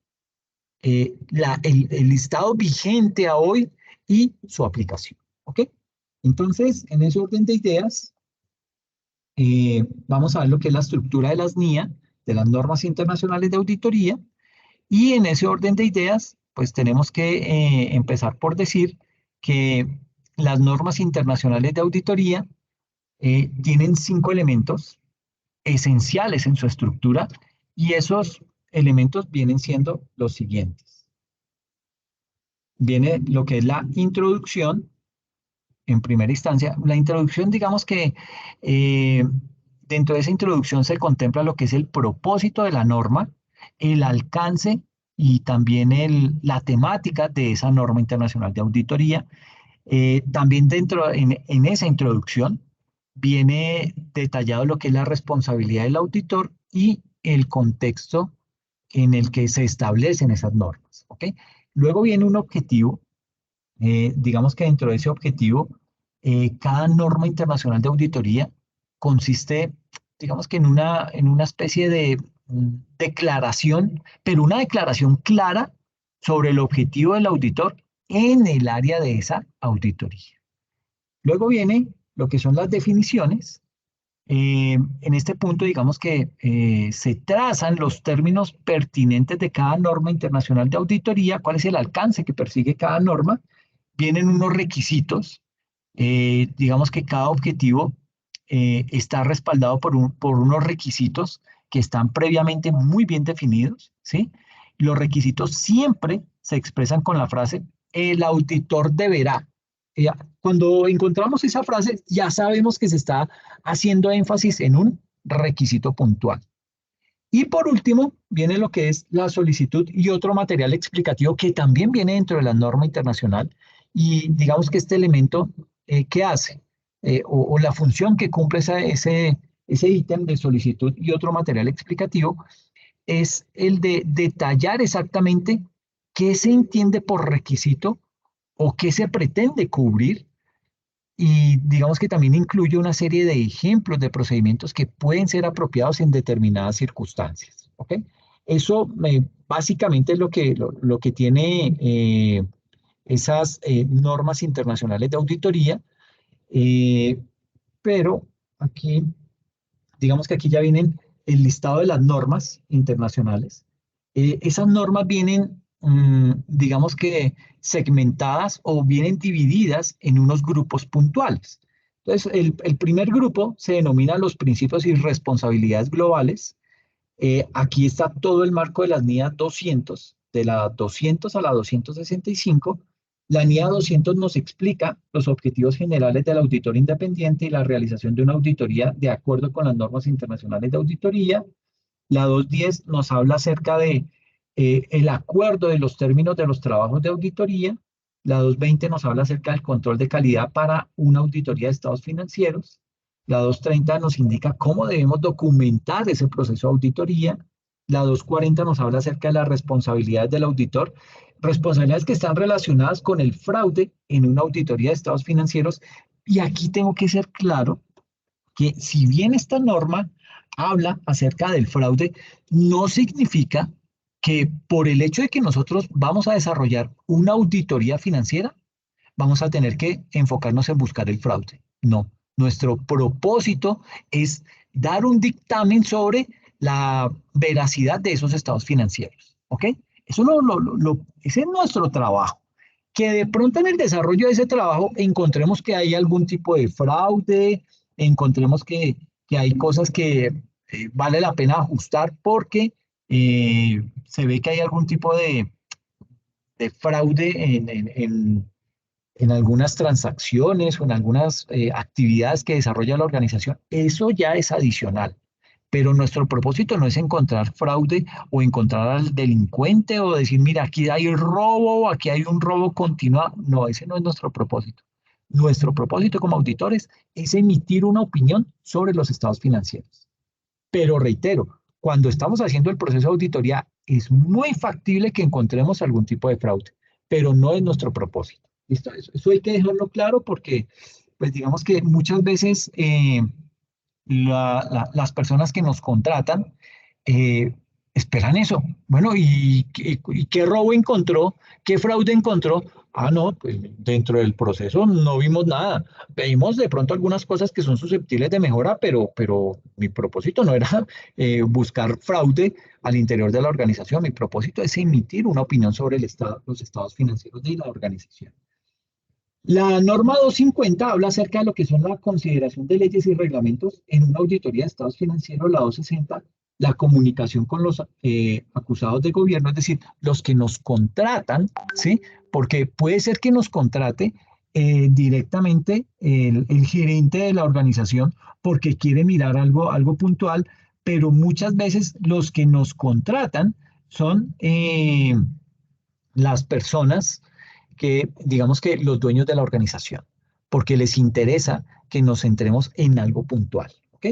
el listado vigente a hoy y su aplicación. ¿Ok? Entonces, en ese orden de ideas, vamos a ver lo que es la estructura de las NIA, de las normas internacionales de auditoría, y en ese orden de ideas, pues tenemos que empezar por decir que las normas internacionales de auditoría tienen 5 elementos esenciales en su estructura y esos elementos vienen siendo los siguientes. Viene lo que es la introducción, en primera instancia. La introducción, digamos que dentro de esa introducción se contempla lo que es el propósito de la norma, el alcance y también la temática de esa norma internacional de auditoría. También en esa introducción viene detallado lo que es la responsabilidad del auditor y el contexto en el que se establecen esas normas. ¿Ok? Luego viene un objetivo. Digamos que dentro de ese objetivo, cada norma internacional de auditoría consiste, digamos que en una especie de declaración, pero una declaración clara sobre el objetivo del auditor en el área de esa auditoría. Luego viene lo que son las definiciones. En este punto, digamos que se trazan los términos pertinentes de cada norma internacional de auditoría, cuál es el alcance que persigue cada norma. Vienen unos requisitos, digamos que cada objetivo está respaldado por unos requisitos que están previamente muy bien definidos, ¿sí? Los requisitos siempre se expresan con la frase, el auditor deberá. Cuando encontramos esa frase, ya sabemos que se está haciendo énfasis en un requisito puntual. Y por último, viene lo que es la solicitud y otro material explicativo que también viene dentro de la norma internacional. Y digamos que este elemento, ¿qué hace? O la función que cumple ese ítem de solicitud y otro material explicativo es el de detallar exactamente qué se entiende por requisito o qué se pretende cubrir. Y digamos que también incluye una serie de ejemplos de procedimientos que pueden ser apropiados en determinadas circunstancias. ¿Ok? Eso básicamente es lo que tiene esas normas internacionales de auditoría, pero aquí, digamos que aquí ya vienen el listado de las normas internacionales. Esas normas vienen, digamos que segmentadas o vienen divididas en unos grupos puntuales. Entonces, el primer grupo se denomina los principios y responsabilidades globales. Aquí está todo el marco de las NIA 200, de la 200 a la 265. La NIA 200 nos explica los objetivos generales del auditor independiente y la realización de una auditoría de acuerdo con las normas internacionales de auditoría. La 210 nos habla acerca de el acuerdo de los términos de los trabajos de auditoría. La 220 nos habla acerca del control de calidad para una auditoría de estados financieros. La 230 nos indica cómo debemos documentar ese proceso de auditoría. La 240 nos habla acerca de las responsabilidades del auditor, responsabilidades que están relacionadas con el fraude en una auditoría de estados financieros. Y aquí tengo que ser claro que si bien esta norma habla acerca del fraude, no significa que por el hecho de que nosotros vamos a desarrollar una auditoría financiera, vamos a tener que enfocarnos en buscar el fraude. No, nuestro propósito es dar un dictamen sobre la veracidad de esos estados financieros. ¿Ok? Eso ese es nuestro trabajo. Que de pronto en el desarrollo de ese trabajo encontremos que hay algún tipo de fraude, encontremos que hay cosas que vale la pena ajustar porque se ve que hay algún tipo de fraude en algunas transacciones o en algunas actividades que desarrolla la organización. Eso ya es adicional. pero nuestro propósito no es encontrar fraude o encontrar al delincuente o decir, mira, aquí hay robo, aquí hay un robo continuado. No, ese no es nuestro propósito. Nuestro propósito como auditores es emitir una opinión sobre los estados financieros. Pero reitero, cuando estamos haciendo el proceso de auditoría, es muy factible que encontremos algún tipo de fraude, pero no es nuestro propósito. ¿Listo? Eso hay que dejarlo claro porque, pues digamos que muchas veces las personas que nos contratan eh, esperan eso. Bueno, ¿y qué robo encontró? ¿Qué fraude encontró? Ah, no, pues dentro del proceso no vimos nada. Vimos de pronto algunas cosas que son susceptibles de mejora, pero mi propósito no era buscar fraude al interior de la organización. Mi propósito es emitir una opinión sobre el estado, los estados financieros de la organización. La norma 250 habla acerca de lo que son la consideración de leyes y reglamentos en una auditoría de estados financieros. La 260, la comunicación con los acusados de gobierno, es decir, los que nos contratan, ¿sí? Porque puede ser que nos contrate directamente el gerente de la organización porque quiere mirar algo puntual, pero muchas veces los que nos contratan son las personas que, digamos que los dueños de la organización, porque les interesa que nos centremos en algo puntual, ¿ok?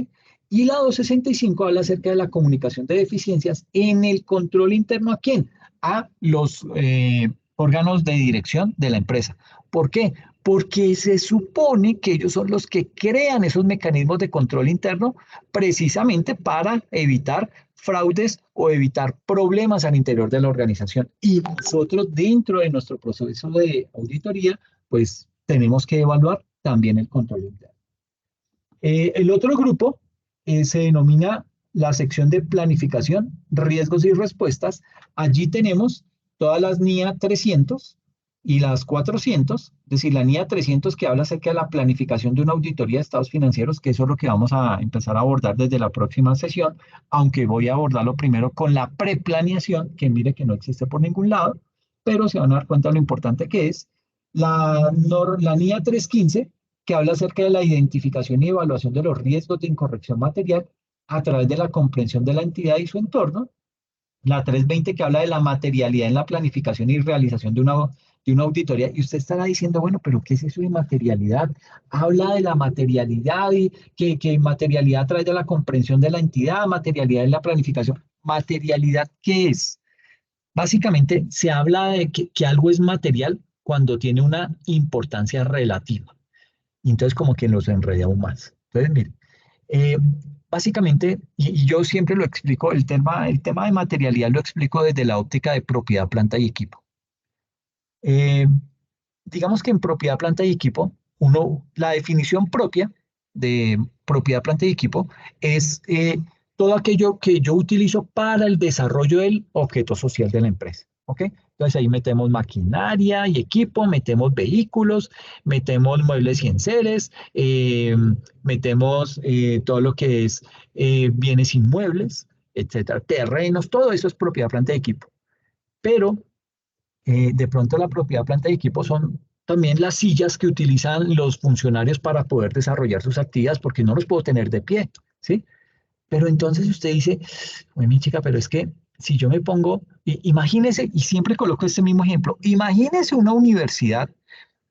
Y la 265 habla acerca de la comunicación de deficiencias en el control interno. ¿A quién? A los órganos de dirección de la empresa. ¿Por qué? Porque se supone que ellos son los que crean esos mecanismos de control interno precisamente para evitar fraudes o evitar problemas al interior de la organización. Y nosotros dentro de nuestro proceso de auditoría, pues tenemos que evaluar también el control interno. El otro grupo se denomina la sección de planificación, riesgos y respuestas. Allí tenemos todas las NIA 300 y las 400, es decir, la NIA 300 que habla acerca de la planificación de una auditoría de estados financieros, que eso es lo que vamos a empezar a abordar desde la próxima sesión, aunque voy a abordarlo primero con la preplaneación, que mire que no existe por ningún lado, pero se van a dar cuenta de lo importante que es. La NIA 315, que habla acerca de la identificación y evaluación de los riesgos de incorrección material a través de la comprensión de la entidad y su entorno. La 320, que habla de la materialidad en la planificación y realización de una auditoría. Y usted estará diciendo, bueno, pero ¿qué es eso de materialidad? Habla de la materialidad y que materialidad a través de la comprensión de la entidad, materialidad en la planificación. ¿Materialidad qué es? Básicamente se habla de que algo es material cuando tiene una importancia relativa. Y entonces como que los enreda aún más. Entonces, mire, eh, básicamente, y yo siempre lo explico, el tema de materialidad lo explico desde la óptica de propiedad, planta y equipo. Eh, digamos que en propiedad, planta y equipo, la definición propia de propiedad, planta y equipo es todo aquello que yo utilizo para el desarrollo del objeto social de la empresa. ¿Ok? Entonces ahí metemos maquinaria y equipo, metemos vehículos, metemos muebles y enseres, metemos todo lo que es bienes inmuebles, etcétera, terrenos, todo eso es propiedad, planta y equipo. Pero de pronto la propiedad, planta y equipo son también las sillas que utilizan los funcionarios para poder desarrollar sus actividades, porque no los puedo tener de pie, ¿sí? Pero entonces usted dice, oye, mi chica, pero es que si yo me pongo, imagínese, y siempre coloco este mismo ejemplo, imagínese una universidad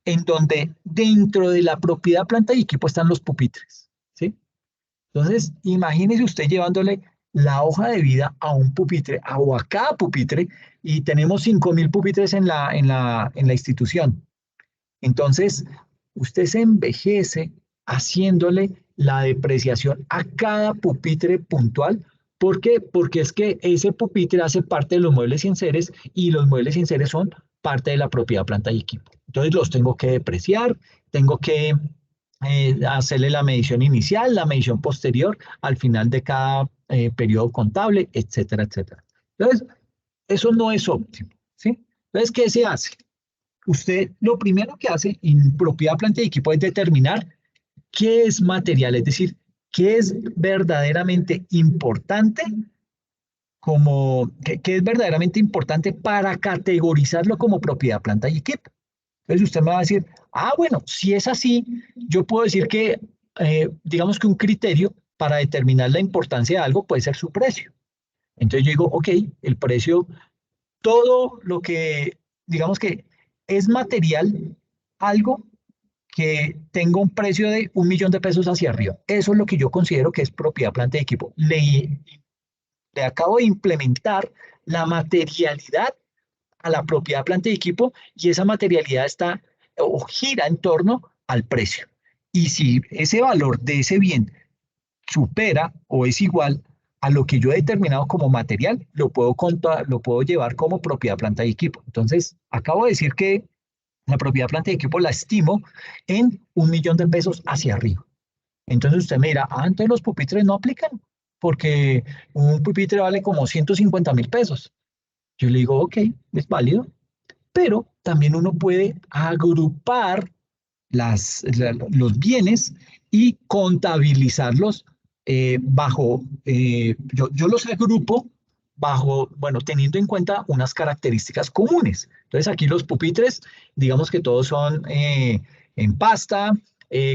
en donde dentro de la propiedad, planta y equipo están los pupitres, ¿sí? Entonces, imagínese usted llevándole la hoja de vida a un pupitre o a cada pupitre y tenemos 5.000 pupitres en la institución. Entonces, usted se envejece haciéndole la depreciación a cada pupitre puntual. ¿Por qué? Porque es que ese pupitre hace parte de los muebles y enseres y los muebles y enseres son parte de la propiedad, planta y equipo. Entonces los tengo que depreciar, tengo que hacerle la medición inicial, la medición posterior al final de cada periodo contable, etcétera, etcétera. Entonces, eso no es óptimo, ¿sí? Entonces, ¿qué se hace? Usted lo primero que hace en propiedad, planta y equipo es determinar qué es material, es decir, qué es verdaderamente importante qué es verdaderamente importante para categorizarlo como propiedad, planta y equipo. Entonces usted me va a decir, ah, bueno, si es así, yo puedo decir que, digamos que un criterio para determinar la importancia de algo puede ser su precio. Entonces yo digo, ok, el precio, todo lo que, digamos que es material, algo que tenga un precio de 1.000.000 de pesos hacia arriba. Eso es lo que yo considero que es propiedad, planta y equipo. Le acabo de implementar la materialidad a la propiedad, planta y equipo, y esa materialidad está o gira en torno al precio. Y si ese valor de ese bien supera o es igual a lo que yo he determinado como material, lo puedo llevar como propiedad, planta y equipo. Entonces, acabo de decir que la propiedad, planta y equipo la estimo en 1.000.000 de pesos hacia arriba. Entonces usted me dirá, entonces los pupitres no aplican, porque un pupitre vale como 150.000 pesos. Yo le digo, ok, es válido, pero también uno puede agrupar los bienes y contabilizarlos yo los agrupo bajo, bueno, teniendo en cuenta unas características comunes. Entonces aquí los pupitres, digamos que todos son en pasta,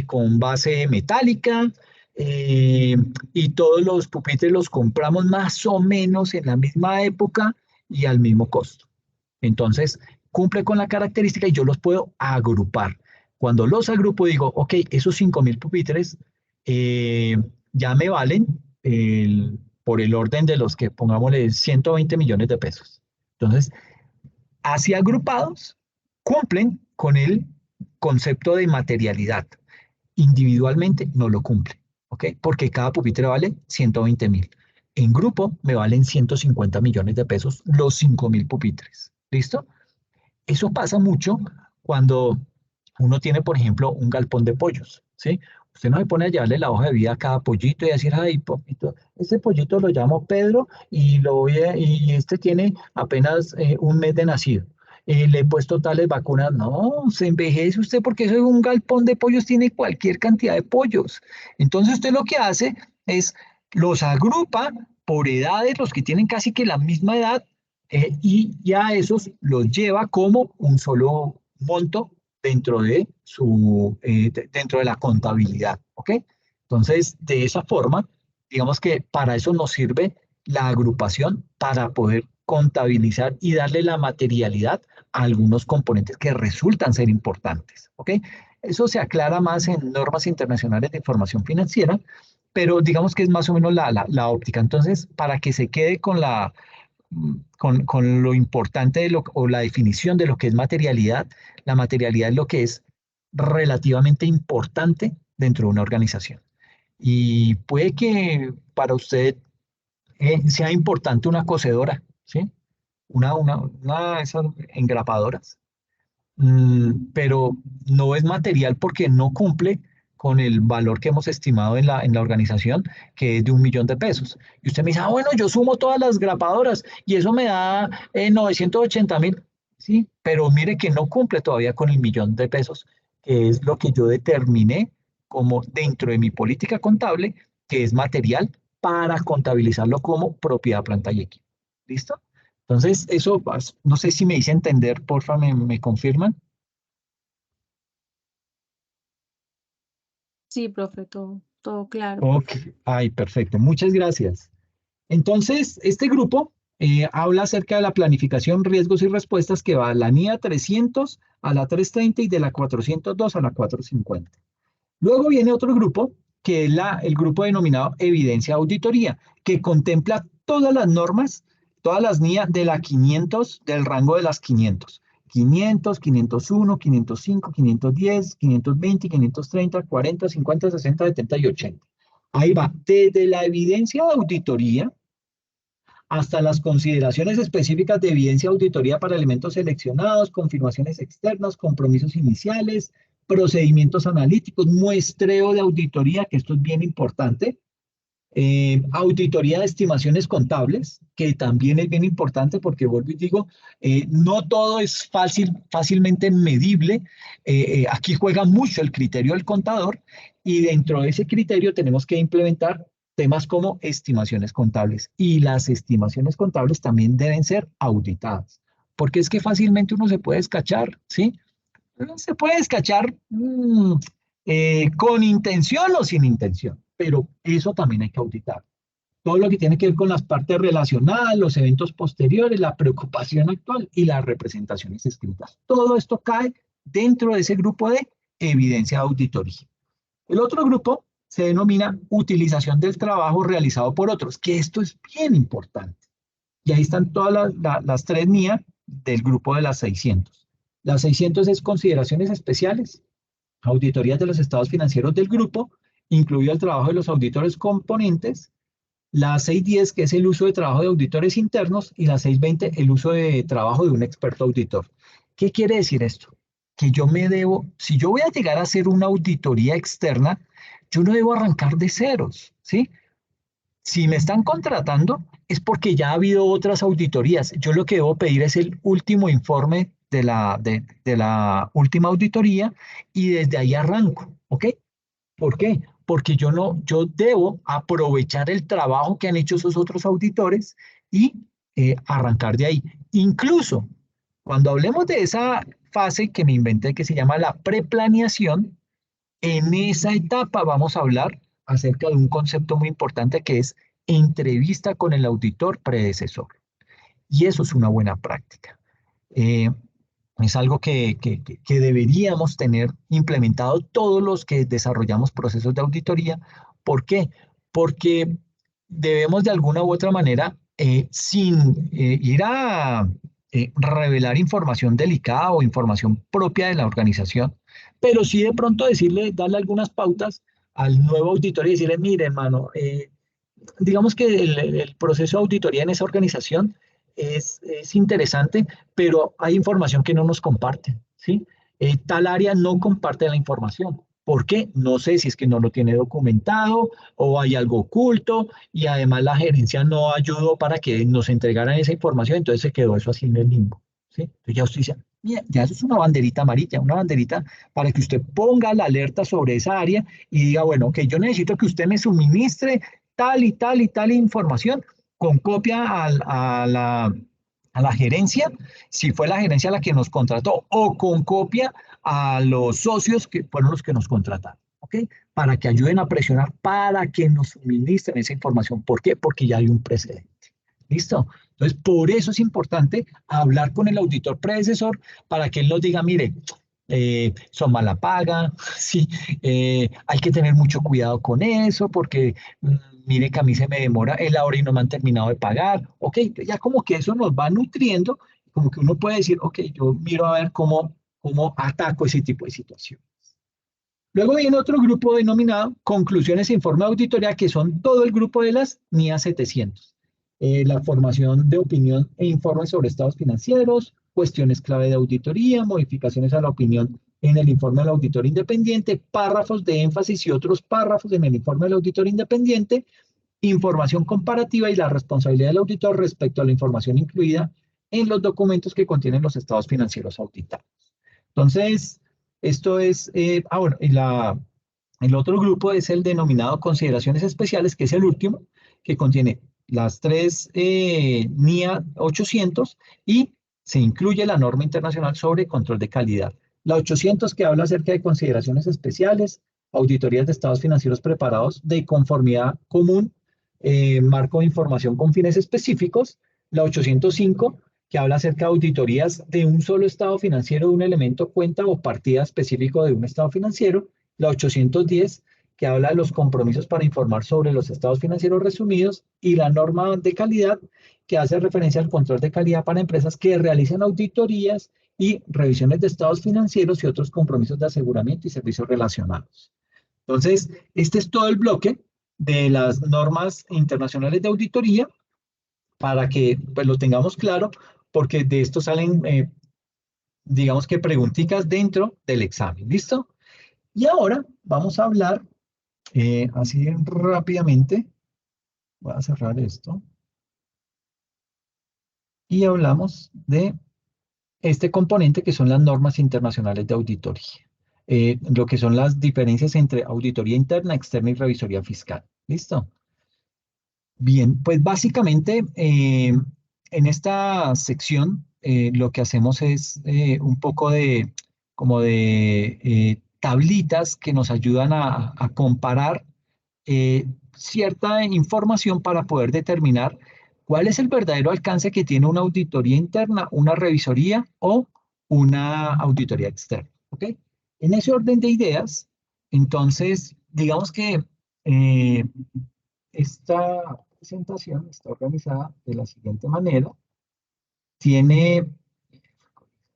con base metálica, eh, y todos los pupitres los compramos más o menos en la misma época y al mismo costo. Entonces, cumple con la característica y yo los puedo agrupar. Cuando los agrupo, digo, ok, esos 5.000 pupitres eh, ya me valen por el orden de los que pongámosle 120 millones de pesos. Entonces, así agrupados, cumplen con el concepto de materialidad. Individualmente no lo cumple, ¿ok? Porque cada pupitre vale 120.000. En grupo me valen 150 millones de pesos los 5.000 pupitres. ¿Listo? Eso pasa mucho cuando uno tiene, por ejemplo, un galpón de pollos, ¿sí? Usted no se pone a llevarle la hoja de vida a cada pollito y decir, ay, poquito, este pollito lo llamo Pedro y este tiene apenas un mes de nacido. Le he puesto tales vacunas. No, se envejece usted porque eso es un galpón de pollos, tiene cualquier cantidad de pollos. Entonces usted lo que hace es los agrupa por edades, los que tienen casi que la misma edad, y ya esos los lleva como un solo monto dentro de la contabilidad, ¿ok? Entonces, de esa forma, digamos que para eso nos sirve la agrupación para poder contabilizar y darle la materialidad a algunos componentes que resultan ser importantes, ¿ok? Eso se aclara más en normas internacionales de información financiera, pero digamos que es más o menos la óptica. Entonces, para que se quede con lo importante o la definición de lo que es materialidad, la materialidad es lo que es relativamente importante dentro de una organización. Y puede que para usted sea importante una cocedora, ¿sí? Una de esas engrapadoras, pero no es material porque no cumple con el valor que hemos estimado en la organización, que es de 1.000.000 de pesos. Y usted me dice, bueno, yo sumo todas las grapadoras y eso me da 980.000. Sí, pero mire que no cumple todavía con el 1.000.000 de pesos, que es lo que yo determiné como dentro de mi política contable, que es material para contabilizarlo como propiedad, planta y equipo. ¿Listo? Entonces, eso, no sé si me hice entender, porfa, me confirman. Sí, profe, todo claro. Ok, ay, perfecto, muchas gracias. Entonces, este grupo habla acerca de la planificación, riesgos y respuestas que va a la NIA 300 a la 330 y de la 402 a la 450. Luego viene otro grupo, que es el grupo denominado evidencia auditoría, que contempla todas las normas, todas las NIA de la 500, del rango de las 500. 500, 501, 505, 510, 520, 530, 40, 50, 60, 70 y 80. Ahí va, desde la evidencia de auditoría hasta las consideraciones específicas de evidencia auditoría para elementos seleccionados, confirmaciones externas, compromisos iniciales, procedimientos analíticos, muestreo de auditoría, que esto es bien importante, auditoría de estimaciones contables, que también es bien importante porque vuelvo y digo, no todo es fácilmente medible. Aquí juega mucho el criterio del contador y dentro de ese criterio tenemos que implementar temas como estimaciones contables, y las estimaciones contables también deben ser auditadas, porque es que fácilmente uno se puede escachar, ¿sí? Uno se puede escachar con intención o sin intención. pero eso también hay que auditar. Todo lo que tiene que ver con las partes relacionadas, los eventos posteriores, la preocupación actual y las representaciones escritas. Todo esto cae dentro de ese grupo de evidencia de auditoría. El otro grupo se denomina utilización del trabajo realizado por otros, que esto es bien importante. Y ahí están todas las tres mías del grupo de las 600. Las 600 es consideraciones especiales, auditorías de los estados financieros del grupo, incluido el trabajo de los auditores componentes, la 610, que es el uso de trabajo de auditores internos, y la 620, el uso de trabajo de un experto auditor. ¿Qué quiere decir esto? Que yo me debo, si yo voy a llegar a hacer una auditoría externa, yo no debo arrancar de ceros, ¿sí? Si me están contratando, es porque ya ha habido otras auditorías. Yo lo que debo pedir es el último informe de la última auditoría y desde ahí arranco, ¿ok? ¿Por qué? Porque yo debo aprovechar el trabajo que han hecho esos otros auditores y arrancar de ahí. Incluso cuando hablemos de esa fase que me inventé que se llama la preplaneación, en esa etapa vamos a hablar acerca de un concepto muy importante que es entrevista con el auditor predecesor. Y eso es una buena práctica. Eh, es algo que deberíamos tener implementado todos los que desarrollamos procesos de auditoría. ¿Por qué? Porque debemos de alguna u otra manera, sin ir a revelar información delicada o información propia de la organización, pero sí de pronto darle algunas pautas al nuevo auditor y decirle, mire, hermano, digamos que el proceso de auditoría en esa organización es interesante, pero hay información que no nos comparten, ¿sí? Tal área no comparte la información. ¿Por qué? No sé si es que no lo tiene documentado o hay algo oculto y además la gerencia no ayudó para que nos entregaran esa información, entonces se quedó eso así en el limbo, ¿sí? Entonces ya usted dice, mira, ya eso es una banderita amarilla, una banderita para que usted ponga la alerta sobre esa área y diga, bueno, ok, yo necesito que usted me suministre tal y tal y tal información con copia a la gerencia, si fue la gerencia la que nos contrató, o con copia a los socios que fueron los que nos contrataron, ¿ok? Para que ayuden a presionar para que nos suministren esa información. ¿Por qué? Porque ya hay un precedente. ¿Listo? Entonces, por eso es importante hablar con el auditor predecesor para que él nos diga, mire, son mala paga, sí, hay que tener mucho cuidado con eso porque mire que a mí se me demora el hora y no me han terminado de pagar, ok, ya como que eso nos va nutriendo, como que uno puede decir, ok, yo miro a ver cómo ataco ese tipo de situación. Luego viene otro grupo denominado conclusiones e informe de auditoría, que son todo el grupo de las NIA 700. La formación de opinión e informes sobre estados financieros, cuestiones clave de auditoría, modificaciones a la opinión en el informe del auditor independiente, párrafos de énfasis y otros párrafos en el informe del auditor independiente, información comparativa y la responsabilidad del auditor respecto a la información incluida en los documentos que contienen los estados financieros auditados. Entonces, esto es, bueno, el otro grupo es el denominado consideraciones especiales, que es el último, que contiene las tres NIA 800 y se incluye la norma internacional sobre control de calidad. La 800 que habla acerca de consideraciones especiales, auditorías de estados financieros preparados de conformidad común, marco de información con fines específicos. La 805 que habla acerca de auditorías de un solo estado financiero de un elemento, cuenta o partida específico de un estado financiero. La 810, que habla de los compromisos para informar sobre los estados financieros resumidos. Y la norma de calidad, que hace referencia al control de calidad para empresas que realizan auditorías y revisiones de estados financieros y otros compromisos de aseguramiento y servicios relacionados. Entonces, este es todo el bloque de las normas internacionales de auditoría para que pues, lo tengamos claro, porque de esto salen, digamos que preguntitas dentro del examen, ¿listo? Y ahora vamos a hablar, así rápidamente, voy a cerrar esto, y hablamos de este componente que son las normas internacionales de auditoría, lo que son las diferencias entre auditoría interna, externa y revisoría fiscal, ¿listo? Bien, pues básicamente en esta sección lo que hacemos es un poco de como de tablitas que nos ayudan a comparar cierta información para poder determinar cuál es el verdadero alcance que tiene una auditoría interna, una revisoría o una auditoría externa. ¿Ok? En ese orden de ideas, entonces, digamos que esta presentación está organizada de la siguiente manera. Tiene,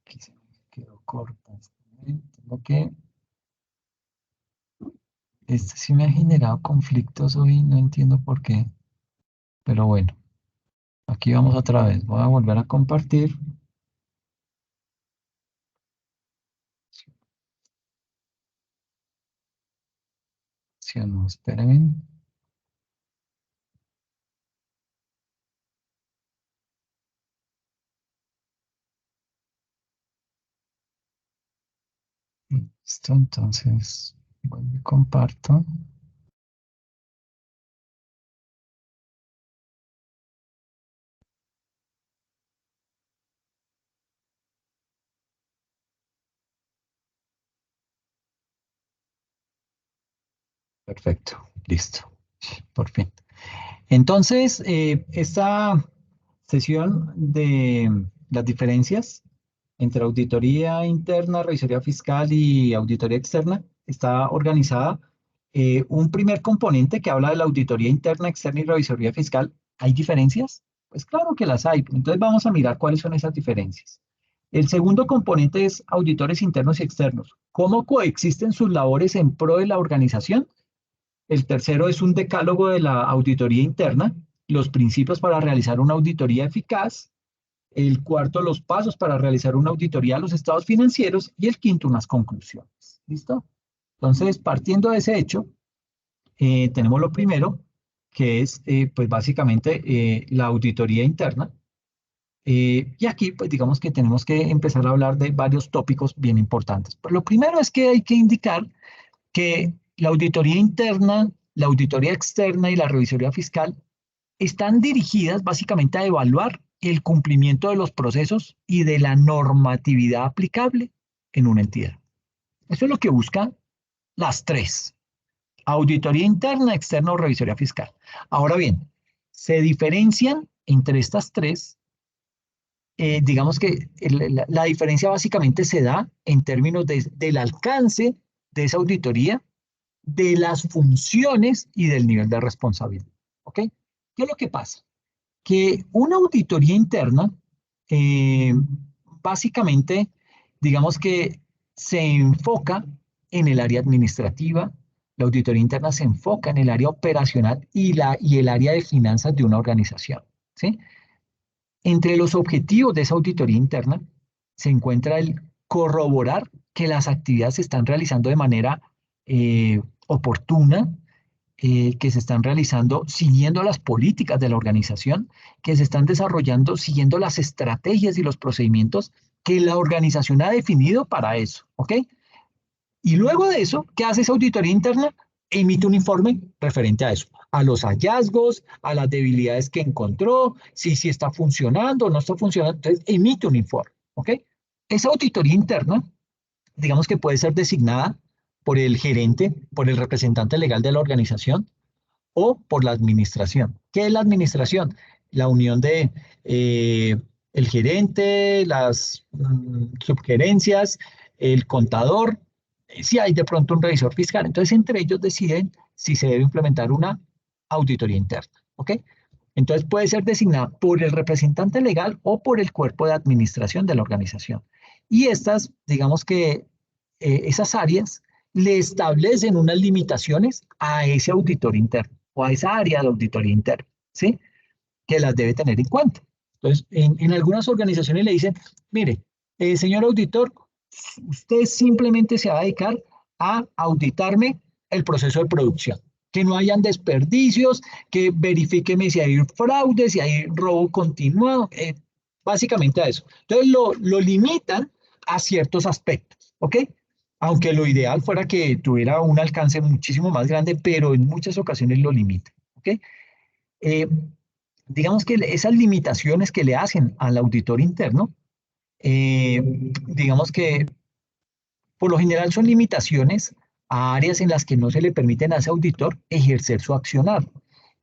aquí se me quedó corta, tengo que, este sí me ha generado conflictos hoy, no entiendo por qué, pero bueno, aquí vamos otra vez, voy a volver a compartir. Si no, esperen. Listo, entonces, vuelvo y comparto. Perfecto, listo, por fin. Entonces, esta sesión de las diferencias entre auditoría interna, revisoría fiscal y auditoría externa está organizada. Un primer componente que habla de la auditoría interna, externa y revisoría fiscal. ¿Hay diferencias? Pues claro que las hay. Entonces vamos a mirar cuáles son esas diferencias. El segundo componente es auditores internos y externos. ¿Cómo coexisten sus labores en pro de la organización? El tercero es un decálogo de la auditoría interna, los principios para realizar una auditoría eficaz. El cuarto, los pasos para realizar una auditoría a los estados financieros. Y el quinto, unas conclusiones. ¿Listo? Entonces, partiendo de ese hecho, tenemos lo primero, que es, pues básicamente, la auditoría interna. Y aquí, pues digamos que tenemos que empezar a hablar de varios tópicos bien importantes. Pero lo primero es que hay que indicar que la auditoría interna, la auditoría externa y la revisoría fiscal están dirigidas básicamente a evaluar el cumplimiento de los procesos y de la normatividad aplicable en una entidad. Eso es lo que buscan las tres: auditoría interna, externa o revisoría fiscal. Ahora bien, se diferencian entre estas tres. Digamos que la diferencia básicamente se da en términos del alcance de esa auditoría, de las funciones y del nivel de responsabilidad. ¿Ok? ¿Qué es lo que pasa? Que una auditoría interna, eh, básicamente, digamos que se enfoca en el área administrativa, la auditoría interna se enfoca en el área operacional y el área de finanzas de una organización. ¿Sí? Entre los objetivos de esa auditoría interna se encuentra el corroborar que las actividades se están realizando de manera oportuna, que se están realizando siguiendo las políticas de la organización, que se están desarrollando siguiendo las estrategias y los procedimientos que la organización ha definido para eso, ¿ok? Y luego de eso, ¿qué hace esa auditoría interna? Emite un informe referente a eso, a los hallazgos, a las debilidades que encontró, si está funcionando o no está funcionando. Entonces, emite un informe, ¿ok? Esa auditoría interna, digamos que puede ser designada por el gerente, por el representante legal de la organización o por la administración. ¿Qué es la administración? La unión de el gerente, las subgerencias, el contador, si hay de pronto un revisor fiscal. Entonces, entre ellos deciden si se debe implementar una auditoría interna. ¿Ok? Entonces, puede ser designada por el representante legal o por el cuerpo de administración de la organización. Y estas, digamos que esas áreas le establecen unas limitaciones a ese auditor interno o a esa área de auditoría interna, ¿sí? Que las debe tener en cuenta. Entonces, en algunas organizaciones le dicen, mire, señor auditor, usted simplemente se va a dedicar a auditarme el proceso de producción, que no hayan desperdicios, que verifíqueme si hay fraude, si hay robo continuado, básicamente a eso. Entonces lo limitan a ciertos aspectos, ¿ok? Aunque lo ideal fuera que tuviera un alcance muchísimo más grande, pero en muchas ocasiones lo limitan, ¿ok? Eh, digamos que esas limitaciones que le hacen al auditor interno, digamos que por lo general son limitaciones a áreas en las que no se le permiten a ese auditor ejercer su accionar.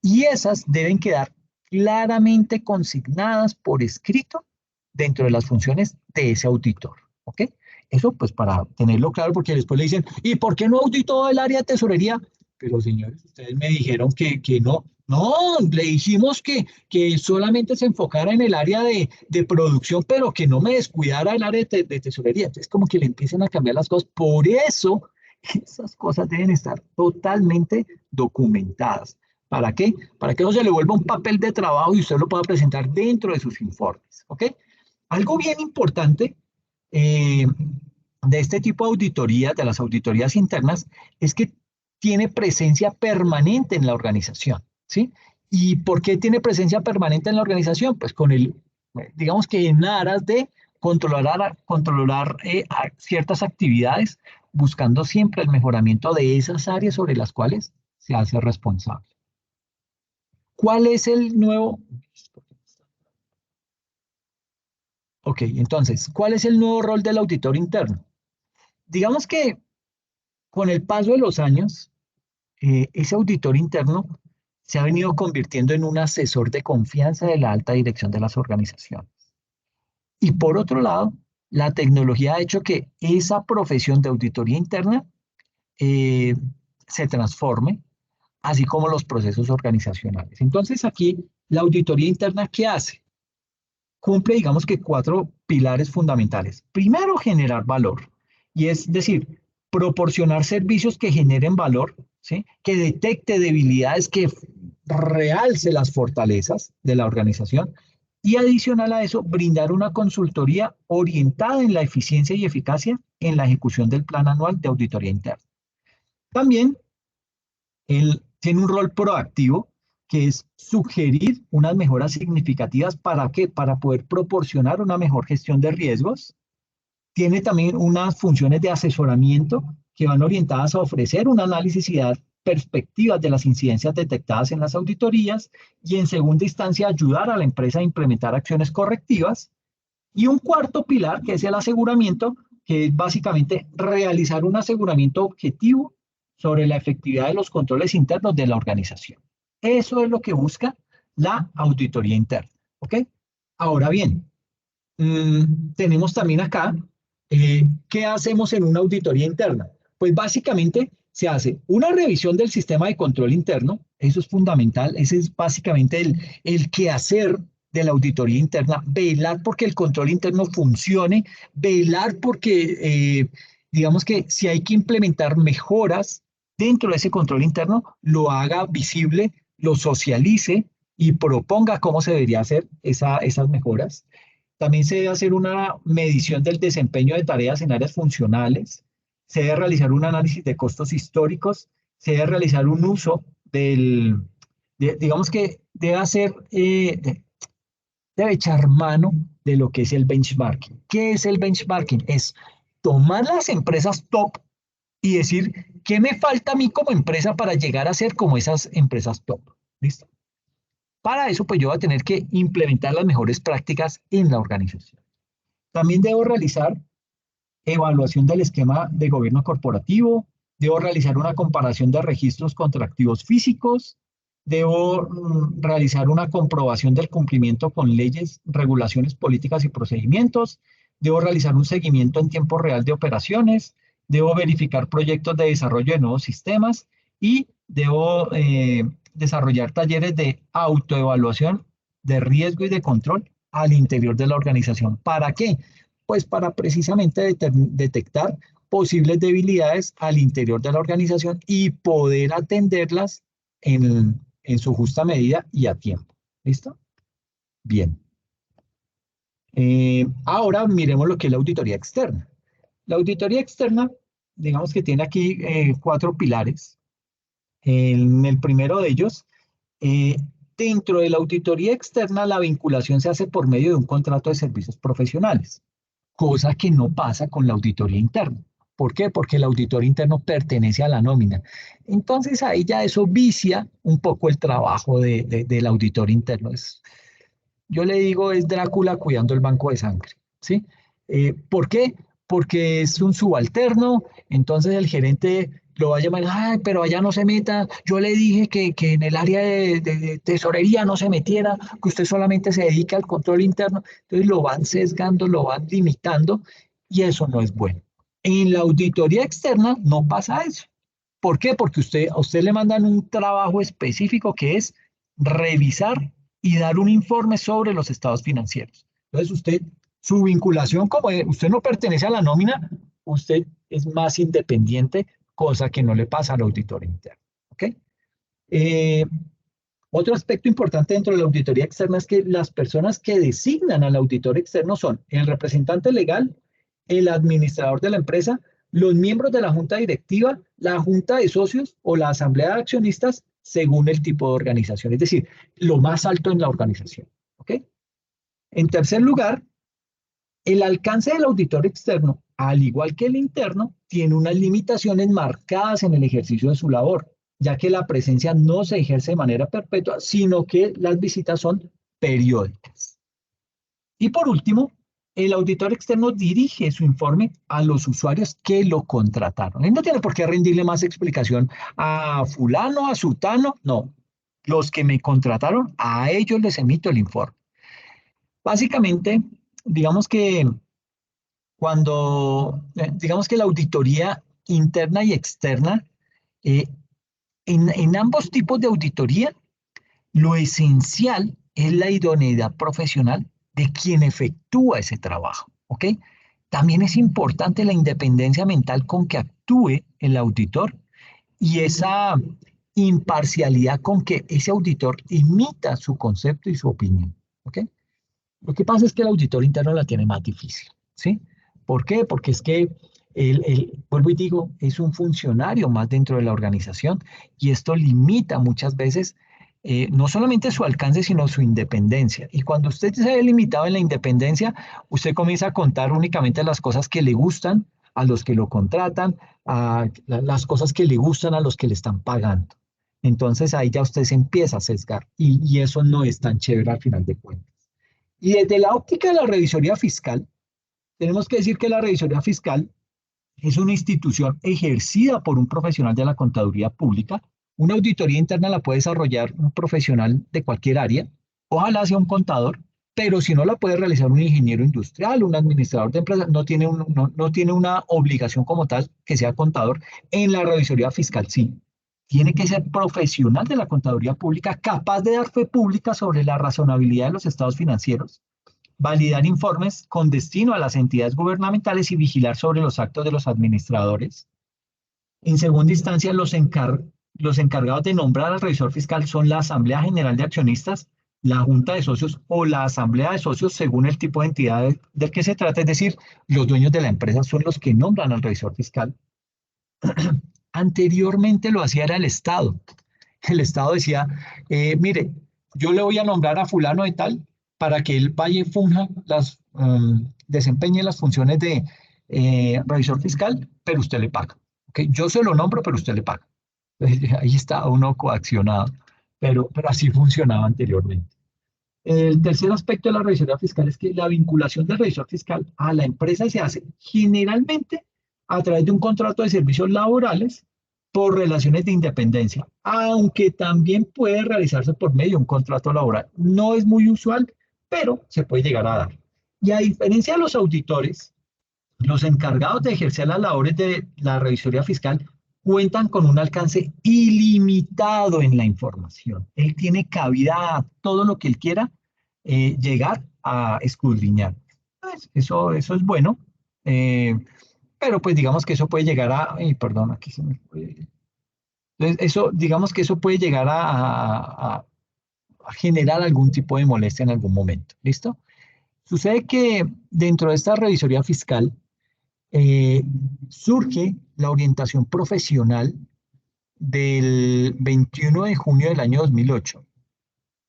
Y esas deben quedar claramente consignadas por escrito dentro de las funciones de ese auditor. ¿Ok? Eso pues para tenerlo claro, porque después le dicen, ¿y por qué no auditó el área de tesorería? Pero señores, ustedes me dijeron que no. No, le dijimos que solamente se enfocara en el área de producción, pero que no me descuidara el área de tesorería. Entonces, como que le empiezan a cambiar las cosas. Por eso, esas cosas deben estar totalmente documentadas. ¿Para qué? Para que no se le vuelva un papel de trabajo y usted lo pueda presentar dentro de sus informes. ¿Ok? Algo bien importante de este tipo de auditoría, de las auditorías internas, es que tiene presencia permanente en la organización. ¿Sí? ¿Y por qué tiene presencia permanente en la organización? Pues con digamos que en aras de controlar ciertas actividades, buscando siempre el mejoramiento de esas áreas sobre las cuales se hace responsable. ¿Cuál es el nuevo? Ok, entonces, ¿cuál es el nuevo rol del auditor interno? Digamos que con el paso de los años, ese auditor interno se ha venido convirtiendo en un asesor de confianza de la alta dirección de las organizaciones. Y por otro lado, la tecnología ha hecho que esa profesión de auditoría interna se transforme, así como los procesos organizacionales. Entonces aquí, la auditoría interna, ¿qué hace? Cumple, digamos que 4 pilares fundamentales. Primero, generar valor. Y es decir, proporcionar servicios que generen valor, ¿sí? Que detecte debilidades, que realce las fortalezas de la organización. Y adicional a eso, brindar una consultoría orientada en la eficiencia y eficacia en la ejecución del plan anual de auditoría interna. También él tiene un rol proactivo, que es sugerir unas mejoras significativas. ¿Para qué? Para poder proporcionar una mejor gestión de riesgos. Tiene también unas funciones de asesoramiento que van orientadas a ofrecer un análisis y dar perspectivas de las incidencias detectadas en las auditorías, y en segunda instancia ayudar a la empresa a implementar acciones correctivas. Y un cuarto pilar, que es el aseguramiento, que es básicamente realizar un aseguramiento objetivo sobre la efectividad de los controles internos de la organización. Eso es lo que busca la auditoría interna. ¿Ok? Ahora bien, tenemos también acá, ¿qué hacemos en una auditoría interna? Pues básicamente se hace una revisión del sistema de control interno. Eso es fundamental, ese es básicamente el quehacer de la auditoría interna: velar porque el control interno funcione, velar porque, digamos que si hay que implementar mejoras dentro de ese control interno, lo haga visible, lo socialice y proponga cómo se debería hacer esas mejoras. También se debe hacer una medición del desempeño de tareas en áreas funcionales, se debe realizar un análisis de costos históricos, se debe realizar un uso digamos que debe hacer, debe echar mano de lo que es el benchmarking. ¿Qué es el benchmarking? Es tomar las empresas top y decir, ¿qué me falta a mí como empresa para llegar a ser como esas empresas top? ¿Listo? Para eso, pues yo voy a tener que implementar las mejores prácticas en la organización. También debo realizar evaluación del esquema de gobierno corporativo, debo realizar una comparación de registros contra activos físicos, debo realizar una comprobación del cumplimiento con leyes, regulaciones, políticas y procedimientos, debo realizar un seguimiento en tiempo real de operaciones, debo verificar proyectos de desarrollo de nuevos sistemas y debo desarrollar talleres de autoevaluación, de riesgo y de control al interior de la organización. ¿Para qué? Pues para precisamente detectar posibles debilidades al interior de la organización y poder atenderlas en su justa medida y a tiempo. ¿Listo? Bien. Ahora miremos lo que es la auditoría externa. La auditoría externa, digamos que tiene aquí 4 pilares. En el primero de ellos, dentro de la auditoría externa, la vinculación se hace por medio de un contrato de servicios profesionales, cosa que no pasa con la auditoría interna. ¿Por qué? Porque el auditor interno pertenece a la nómina. Entonces ahí ya eso vicia un poco el trabajo del auditor interno. Yo le digo, es Drácula cuidando el banco de sangre, ¿sí? ¿Por qué? Porque es un subalterno, entonces el gerente lo va a llamar, ay, pero allá no se meta, yo le dije que en el área de tesorería no se metiera, que usted solamente se dedica al control interno, entonces lo van sesgando, lo van limitando y eso no es bueno. En la auditoría externa no pasa eso. ¿Por qué? Porque a usted le mandan un trabajo específico que es revisar y dar un informe sobre los estados financieros. Entonces usted, su vinculación, como usted no pertenece a la nómina, usted es más independiente, cosa que no le pasa al auditor interno. ¿Ok? Eh, Otro aspecto importante dentro de la auditoría externa es que las personas que designan al auditor externo son el representante legal, el administrador de la empresa, los miembros de la junta directiva, la junta de socios o la asamblea de accionistas según el tipo de organización, es decir, lo más alto en la organización. ¿Ok? En tercer lugar, el alcance del auditor externo, al igual que el interno, tiene unas limitaciones marcadas en el ejercicio de su labor, ya que la presencia no se ejerce de manera perpetua, sino que las visitas son periódicas. Y por último, el auditor externo dirige su informe a los usuarios que lo contrataron. Él no tiene por qué rendirle más explicación a fulano, a sutano, no. Los que me contrataron, a ellos les emito el informe. Básicamente, digamos que digamos que la auditoría interna y externa, eh, en ambos tipos de auditoría, lo esencial es la idoneidad profesional de quien efectúa ese trabajo, ¿ok? También es importante la independencia mental con que actúe el auditor y esa imparcialidad con que ese auditor imita su concepto y su opinión, ¿ok? Lo que pasa es que el auditor interno la tiene más difícil, ¿sí? ¿Por qué? Porque es que vuelvo y digo, es un funcionario más dentro de la organización y esto limita muchas veces no solamente su alcance, sino su independencia. Y cuando usted se ve limitado en la independencia, usted comienza a contar únicamente las cosas que le gustan a los que lo contratan, las cosas que le gustan a los que le están pagando. Entonces ahí ya usted se empieza a sesgar y eso no es tan chévere al final de cuentas. Y desde la óptica de la revisoría fiscal, tenemos que decir que la revisoría fiscal es una institución ejercida por un profesional de la contaduría pública. Una auditoría interna la puede desarrollar un profesional de cualquier área, ojalá sea un contador, pero si no la puede realizar un ingeniero industrial, un administrador de empresas, no tiene una obligación como tal que sea contador. En la revisoría fiscal sí. Tiene que ser profesional de la contaduría pública, capaz de dar fe pública sobre la razonabilidad de los estados financieros, validar informes con destino a las entidades gubernamentales y vigilar sobre los actos de los administradores. En segunda instancia, los encargados de nombrar al revisor fiscal son la Asamblea General de Accionistas, la Junta de Socios o la Asamblea de Socios según el tipo de entidad del que se trata, es decir, los dueños de la empresa son los que nombran al revisor fiscal. Anteriormente lo hacía era el Estado. El Estado decía, mire, yo le voy a nombrar a fulano de tal para que él vaya y funja desempeñe las funciones de revisor fiscal, pero usted le paga. ¿Okay? Yo se lo nombro, pero usted le paga. Entonces, ahí está uno coaccionado, pero así funcionaba anteriormente. El tercer aspecto de la revisoría fiscal es que la vinculación del revisor fiscal a la empresa se hace generalmente a través de un contrato de servicios laborales por relaciones de independencia, aunque también puede realizarse por medio de un contrato laboral. No es muy usual, pero se puede llegar a dar. Y a diferencia de los auditores, los encargados de ejercer las labores de la revisoría fiscal cuentan con un alcance ilimitado en la información. Él tiene cabida a todo lo que él quiera llegar a escudriñar. Pues eso es bueno, pero pues digamos que eso puede llegar a, perdón, aquí se me fue. Entonces, digamos que eso puede llegar a generar algún tipo de molestia en algún momento. ¿Listo? Sucede que dentro de esta revisoría fiscal surge la orientación profesional del 21 de junio del año 2008.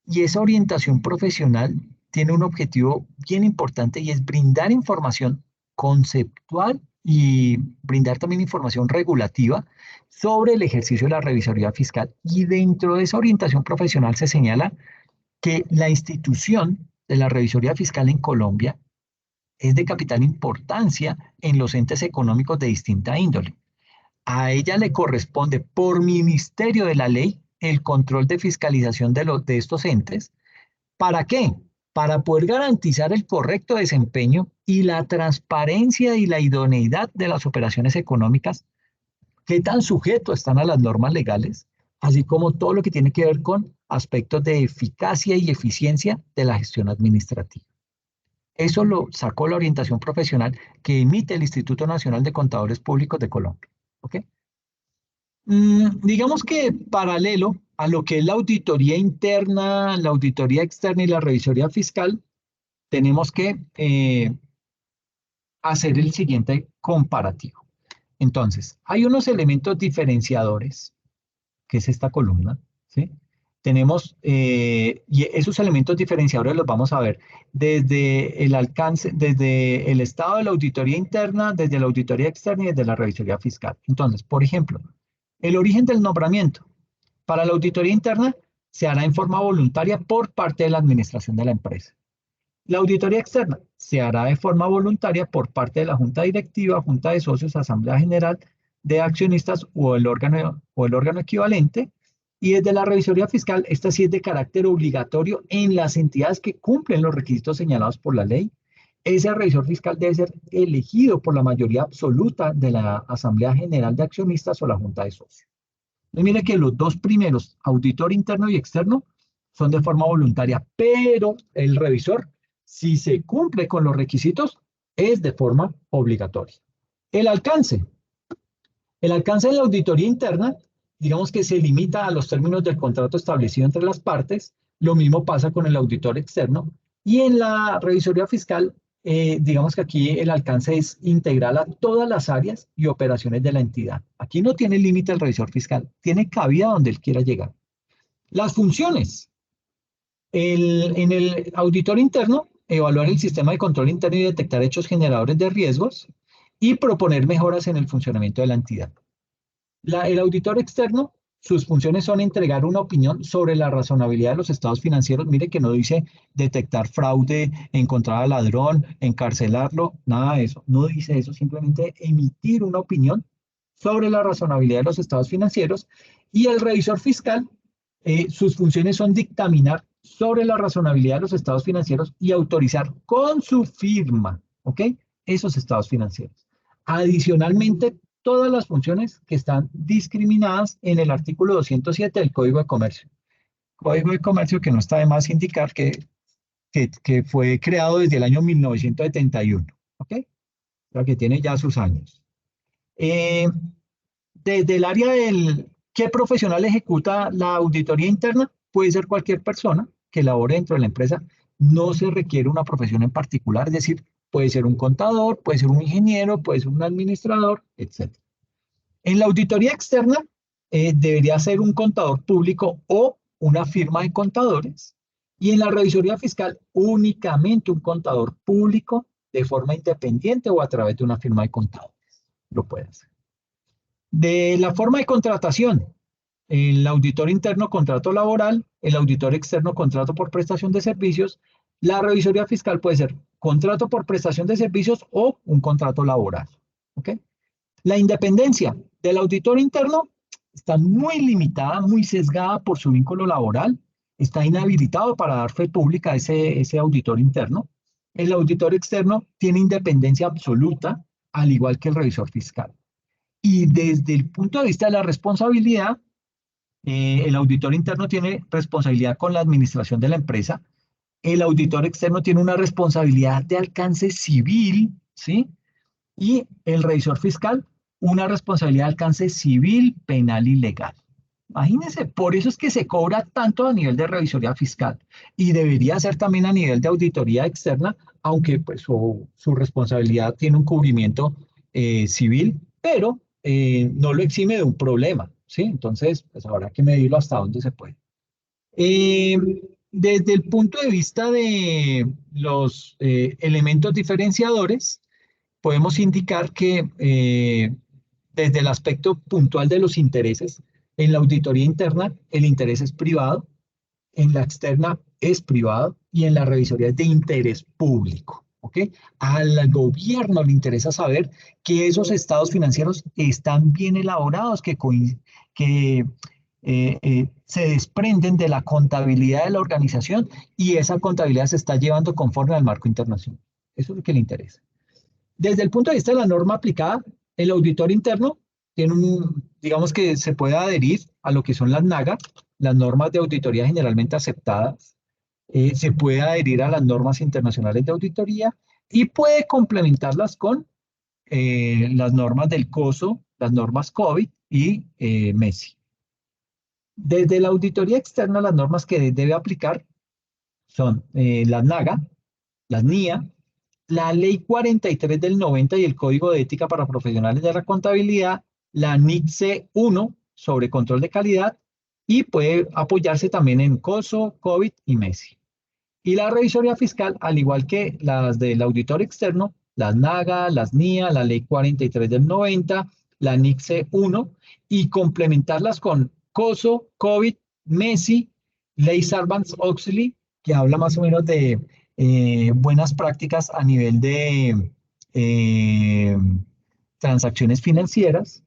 Y esa orientación profesional tiene un objetivo bien importante y es brindar información conceptual y brindar también información regulativa sobre el ejercicio de la revisoría fiscal. Y dentro de esa orientación profesional se señala que la institución de la revisoría fiscal en Colombia es de capital importancia en los entes económicos de distinta índole. a ella le corresponde por ministerio de la ley el control de fiscalización de estos entes. ¿Para qué? Para poder garantizar el correcto desempeño y la transparencia y la idoneidad de las operaciones económicas, qué tan sujetos están a las normas legales, así como todo lo que tiene que ver con aspectos de eficacia y eficiencia de la gestión administrativa. Eso lo sacó la orientación profesional que emite el Instituto Nacional de Contadores Públicos de Colombia. ¿Ok? Digamos que paralelo a lo que es la auditoría interna, la auditoría externa y la revisoría fiscal, tenemos que hacer el siguiente comparativo. Entonces, hay unos elementos diferenciadores, que es esta columna, ¿sí? Tenemos, y esos elementos diferenciadores los vamos a ver desde el alcance, desde el estado de la auditoría interna, desde la auditoría externa y desde la revisoría fiscal. Entonces, por ejemplo, el origen del nombramiento. Para la auditoría interna se hará en forma voluntaria por parte de la administración de la empresa. La auditoría externa se hará de forma voluntaria por parte de la Junta Directiva, Junta de Socios, Asamblea General de Accionistas o el órgano equivalente. Y desde la revisoría fiscal, esta sí es de carácter obligatorio en las entidades que cumplen los requisitos señalados por la ley. Ese revisor fiscal debe ser elegido por la mayoría absoluta de la Asamblea General de Accionistas o la Junta de Socios. Entonces, mire que los dos primeros, auditor interno y externo, son de forma voluntaria, pero el revisor, si se cumple con los requisitos, es de forma obligatoria. El alcance de la auditoría interna, digamos que se limita a los términos del contrato establecido entre las partes. Lo mismo pasa con el auditor externo. Y en la revisoría fiscal, digamos que aquí el alcance es integral a todas las áreas y operaciones de la entidad. Aquí no tiene límite el revisor fiscal, tiene cabida donde él quiera llegar. Las funciones. En el auditor interno, evaluar el sistema de control interno y detectar hechos generadores de riesgos y proponer mejoras en el funcionamiento de la entidad. El auditor externo, sus funciones son entregar una opinión sobre la razonabilidad de los estados financieros. Mire que no dice detectar fraude, encontrar al ladrón, encarcelarlo, nada de eso. No dice eso, simplemente emitir una opinión sobre la razonabilidad de los estados financieros. Y el revisor fiscal, sus funciones son dictaminar sobre la razonabilidad de los estados financieros y autorizar con su firma, ¿ok?, esos estados financieros. Adicionalmente, todas las funciones que están discriminadas en el artículo 207 del Código de Comercio. Código de Comercio que no está de más indicar que fue creado desde el año 1971, ¿ok? O sea, que tiene ya sus años. Desde el área del ¿qué profesional ejecuta la auditoría interna? Puede ser cualquier persona que labore dentro de la empresa. No se requiere una profesión en particular, es decir, puede ser un contador, puede ser un ingeniero, puede ser un administrador, etc. En la auditoría externa debería ser un contador público o una firma de contadores. Y en la revisoría fiscal únicamente un contador público de forma independiente o a través de una firma de contadores. Lo puede hacer. De la forma de contratación, el auditor interno contrato laboral, el auditor externo contrato por prestación de servicios. La revisoría fiscal puede ser contrato por prestación de servicios o un contrato laboral. ¿Ok? La independencia del auditor interno está muy limitada, muy sesgada por su vínculo laboral. Está inhabilitado para dar fe pública a ese auditor interno. El auditor externo tiene independencia absoluta, al igual que el revisor fiscal. Y desde el punto de vista de la responsabilidad, el auditor interno tiene responsabilidad con la administración de la empresa. El auditor externo tiene una responsabilidad de alcance civil, ¿sí? Y el revisor fiscal, una responsabilidad de alcance civil, penal y legal. Imagínense, por eso es que se cobra tanto a nivel de revisoría fiscal y debería ser también a nivel de auditoría externa, aunque pues su responsabilidad tiene un cubrimiento civil, pero no lo exime de un problema, ¿sí? Entonces, pues habrá que medirlo hasta dónde se puede. Desde el punto de vista de los elementos diferenciadores, podemos indicar que desde el aspecto puntual de los intereses, en la auditoría interna el interés es privado, en la externa es privado y en la revisoría es de interés público. ¿ok? Al gobierno le interesa saber que esos estados financieros están bien elaborados, que se desprenden de la contabilidad de la organización y esa contabilidad se está llevando conforme al marco internacional. Eso es lo que le interesa. Desde el punto de vista de la norma aplicada, el auditor interno tiene digamos que se puede adherir a lo que son las NAGA, las normas de auditoría generalmente aceptadas, se puede adherir a las normas internacionales de auditoría y puede complementarlas con las normas del COSO, las normas COVID y MESI. Desde la auditoría externa, las normas que debe aplicar son las NAGA, las NIA, la Ley 43 del 90 y el Código de Ética para Profesionales de la Contabilidad, la NICSE 1 sobre control de calidad y puede apoyarse también en COSO, COVID y MESI. Y la revisoría fiscal, al igual que las del auditor externo, las NAGA, las NIA, la Ley 43 del 90, la NICSE 1, y complementarlas con COSO, COVID, MESI, Ley Sarbanes-Oxley, que habla más o menos de buenas prácticas a nivel de transacciones financieras,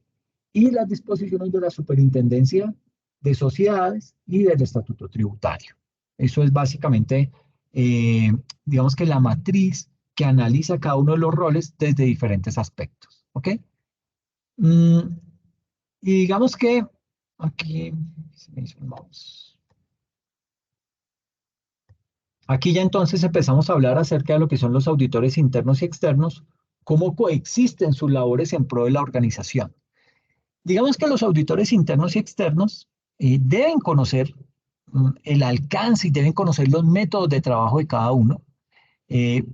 y las disposiciones de la Superintendencia de Sociedades y del Estatuto Tributario. Eso es básicamente, digamos que la matriz que analiza cada uno de los roles desde diferentes aspectos. ¿Ok? Y digamos que aquí se me hizo el mouse. Aquí ya entonces empezamos a hablar acerca de lo que son los auditores internos y externos, cómo coexisten sus labores en pro de la organización. Digamos que los auditores internos y externos deben conocer el alcance y deben conocer los métodos de trabajo de cada uno,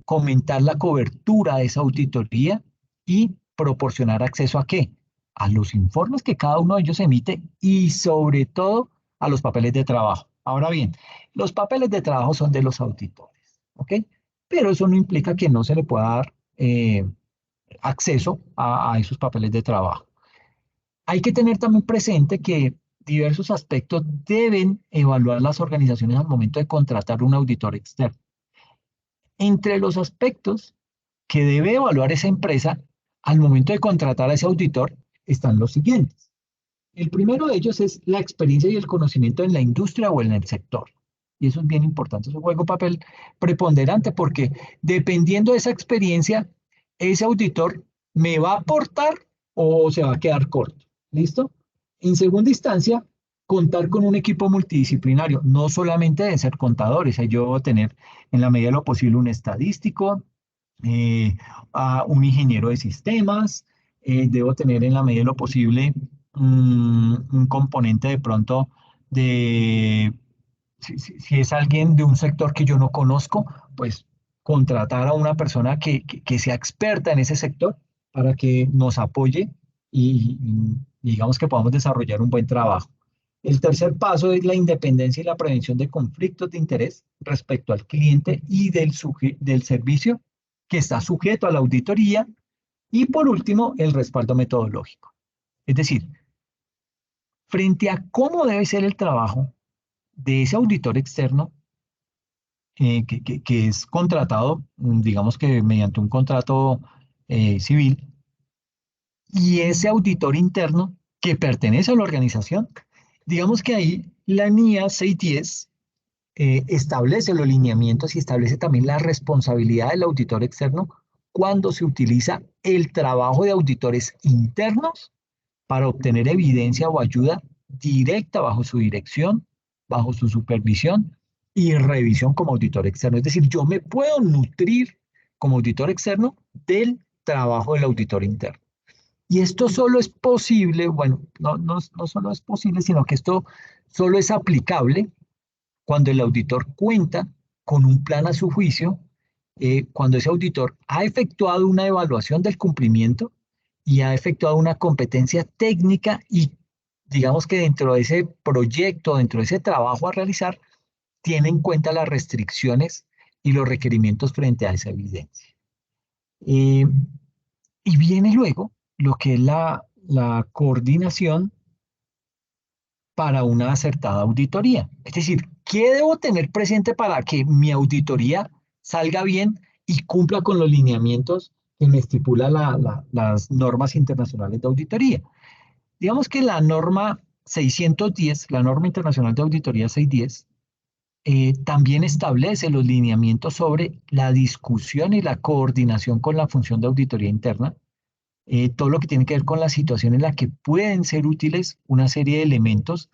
comentar la cobertura de esa auditoría y proporcionar acceso ¿a qué? A los informes que cada uno de ellos emite y sobre todo a los papeles de trabajo. Ahora bien, los papeles de trabajo son de los auditores, ¿ok? Pero eso no implica que no se le pueda dar acceso a esos papeles de trabajo. Hay que tener también presente que diversos aspectos deben evaluar las organizaciones al momento de contratar un auditor externo. Entre los aspectos que debe evaluar esa empresa al momento de contratar a ese auditor están los siguientes. El primero de ellos es la experiencia y el conocimiento en la industria o en el sector. Y eso es bien importante, eso juega un papel preponderante porque dependiendo de esa experiencia, ese auditor me va a aportar o se va a quedar corto. ¿Listo? En segunda instancia, contar con un equipo multidisciplinario. No solamente deben ser contadores, yo debo tener en la medida de lo posible un estadístico, a un ingeniero de sistemas, debo tener en la medida de lo posible un componente de pronto de, si es alguien de un sector que yo no conozco, pues contratar a una persona que sea experta en ese sector para que nos apoye y digamos que podamos desarrollar un buen trabajo. El tercer paso es la independencia y la prevención de conflictos de interés respecto al cliente y del servicio que está sujeto a la auditoría. Y por último, el respaldo metodológico. Es decir, frente a cómo debe ser el trabajo de ese auditor externo que es contratado, digamos que mediante un contrato civil, y ese auditor interno que pertenece a la organización, digamos que ahí la NIA 610 establece los lineamientos y establece también la responsabilidad del auditor externo cuando se utiliza el trabajo de auditores internos para obtener evidencia o ayuda directa bajo su dirección, bajo su supervisión y revisión como auditor externo. Es decir, yo me puedo nutrir como auditor externo del trabajo del auditor interno. Y esto solo es posible, bueno, no solo es posible, sino que esto solo es aplicable cuando el auditor cuenta con un plan a su juicio, cuando ese auditor ha efectuado una evaluación del cumplimiento y ha efectuado una competencia técnica y digamos que dentro de ese proyecto, dentro de ese trabajo a realizar, tiene en cuenta las restricciones y los requerimientos frente a esa evidencia. Y viene luego lo que es la coordinación para una acertada auditoría. Es decir, ¿qué debo tener presente para que mi auditoría salga bien y cumpla con los lineamientos que me estipula las normas internacionales de auditoría. Digamos que la norma 610, la norma internacional de auditoría 610, también establece los lineamientos sobre la discusión y la coordinación con la función de auditoría interna, todo lo que tiene que ver con la situación en la que pueden ser útiles una serie de elementos,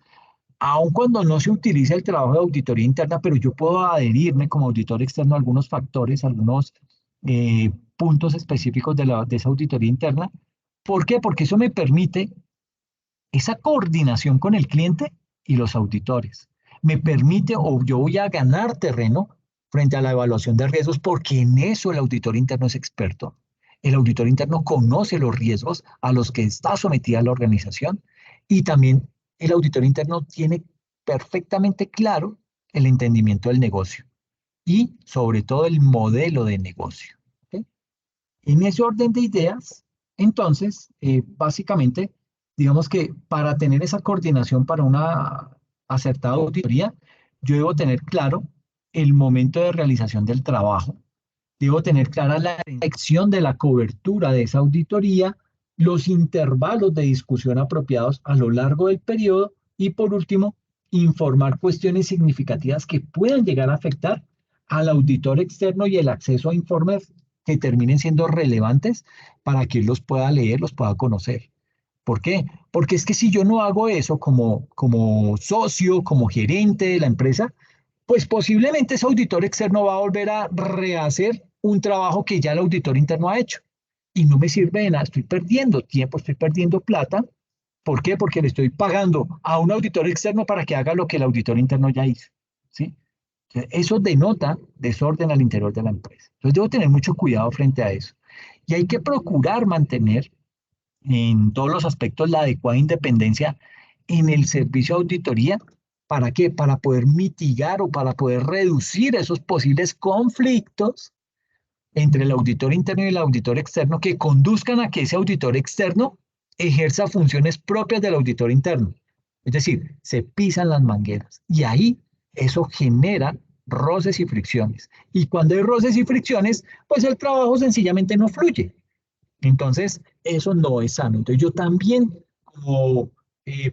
aun cuando no se utiliza el trabajo de auditoría interna, pero yo puedo adherirme como auditor externo a algunos factores, algunos puntos específicos de esa auditoría interna. ¿Por qué? Porque eso me permite esa coordinación con el cliente y los auditores. Me permite, o yo voy a ganar terreno frente a la evaluación de riesgos, porque en eso el auditor interno es experto. El auditor interno conoce los riesgos a los que está sometida la organización, y también el auditor interno tiene perfectamente claro el entendimiento del negocio y sobre todo el modelo de negocio. ¿Okay? En ese orden de ideas, entonces, básicamente, digamos que para tener esa coordinación para una acertada auditoría, yo debo tener claro el momento de realización del trabajo, debo tener clara la dirección de la cobertura de esa auditoría, los intervalos de discusión apropiados a lo largo del periodo y, por último, informar cuestiones significativas que puedan llegar a afectar al auditor externo y el acceso a informes que terminen siendo relevantes para que él los pueda leer, los pueda conocer. ¿Por qué? Porque es que si yo no hago eso como socio, como gerente de la empresa, pues posiblemente ese auditor externo va a volver a rehacer un trabajo que ya el auditor interno ha hecho. Y no me sirve de nada, estoy perdiendo tiempo, estoy perdiendo plata. ¿Por qué? Porque le estoy pagando a un auditor externo para que haga lo que el auditor interno ya hizo. ¿Sí? Eso denota desorden al interior de la empresa. Entonces debo tener mucho cuidado frente a eso. Y hay que procurar mantener en todos los aspectos la adecuada independencia en el servicio de auditoría. ¿Para qué? Para poder mitigar o para poder reducir esos posibles conflictos entre el auditor interno y el auditor externo que conduzcan a que ese auditor externo ejerza funciones propias del auditor interno. Es decir, se pisan las mangueras y ahí eso genera roces y fricciones. Y cuando hay roces y fricciones, pues el trabajo sencillamente no fluye. Entonces, eso no es sano. Entonces, yo también, como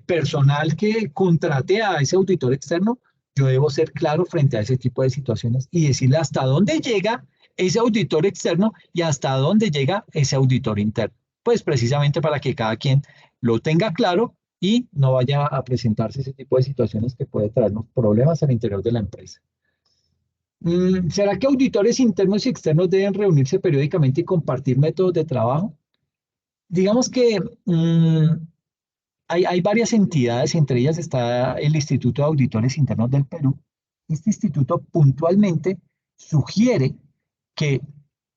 personal que contrate a ese auditor externo, yo debo ser claro frente a ese tipo de situaciones y decirle hasta dónde llega ese auditor externo y hasta dónde llega ese auditor interno. Pues precisamente para que cada quien lo tenga claro y no vaya a presentarse ese tipo de situaciones que puede traernos problemas al interior de la empresa. ¿Será que auditores internos y externos deben reunirse periódicamente y compartir métodos de trabajo? Digamos que hay varias entidades, entre ellas está el Instituto de Auditores Internos del Perú. Este instituto puntualmente sugiere que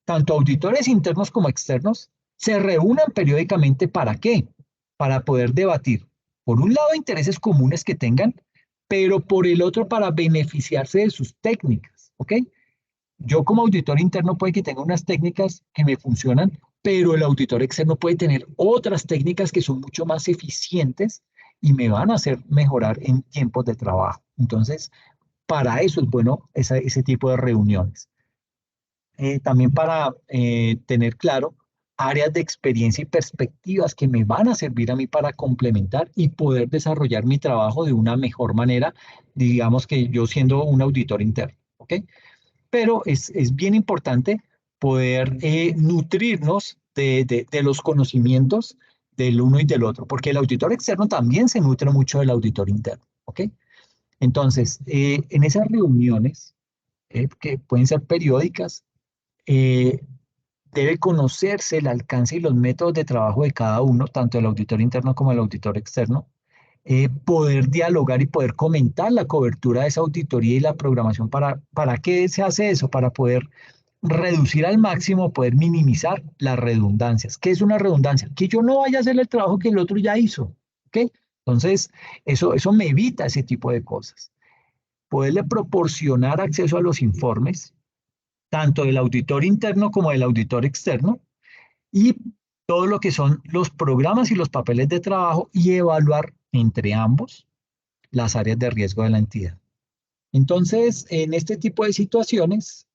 tanto auditores internos como externos se reúnan periódicamente. ¿Para qué? Para poder debatir, por un lado, intereses comunes que tengan, pero por el otro, para beneficiarse de sus técnicas, ¿ok? Yo como auditor interno puede que tenga unas técnicas que me funcionan, pero el auditor externo puede tener otras técnicas que son mucho más eficientes y me van a hacer mejorar en tiempos de trabajo. Entonces, para eso es bueno ese tipo de reuniones. También para tener claro áreas de experiencia y perspectivas que me van a servir a mí para complementar y poder desarrollar mi trabajo de una mejor manera, digamos que yo siendo un auditor interno, ¿ok? Pero es bien importante poder nutrirnos de los conocimientos del uno y del otro, porque el auditor externo también se nutre mucho del auditor interno, ¿ok? Entonces, en esas reuniones, que pueden ser periódicas, eh, debe conocerse el alcance y los métodos de trabajo de cada uno, tanto el auditor interno como el auditor externo, poder dialogar y poder comentar la cobertura de esa auditoría y la programación. ¿Para qué se hace eso? Para poder reducir al máximo, poder minimizar las redundancias. ¿Qué es una redundancia? Que yo no vaya a hacer el trabajo que el otro ya hizo. ¿Ok? Entonces, eso me evita ese tipo de cosas. Poderle proporcionar acceso a los informes, tanto del auditor interno como del auditor externo, y todo lo que son los programas y los papeles de trabajo y evaluar entre ambos las áreas de riesgo de la entidad. Entonces, en este tipo de situaciones,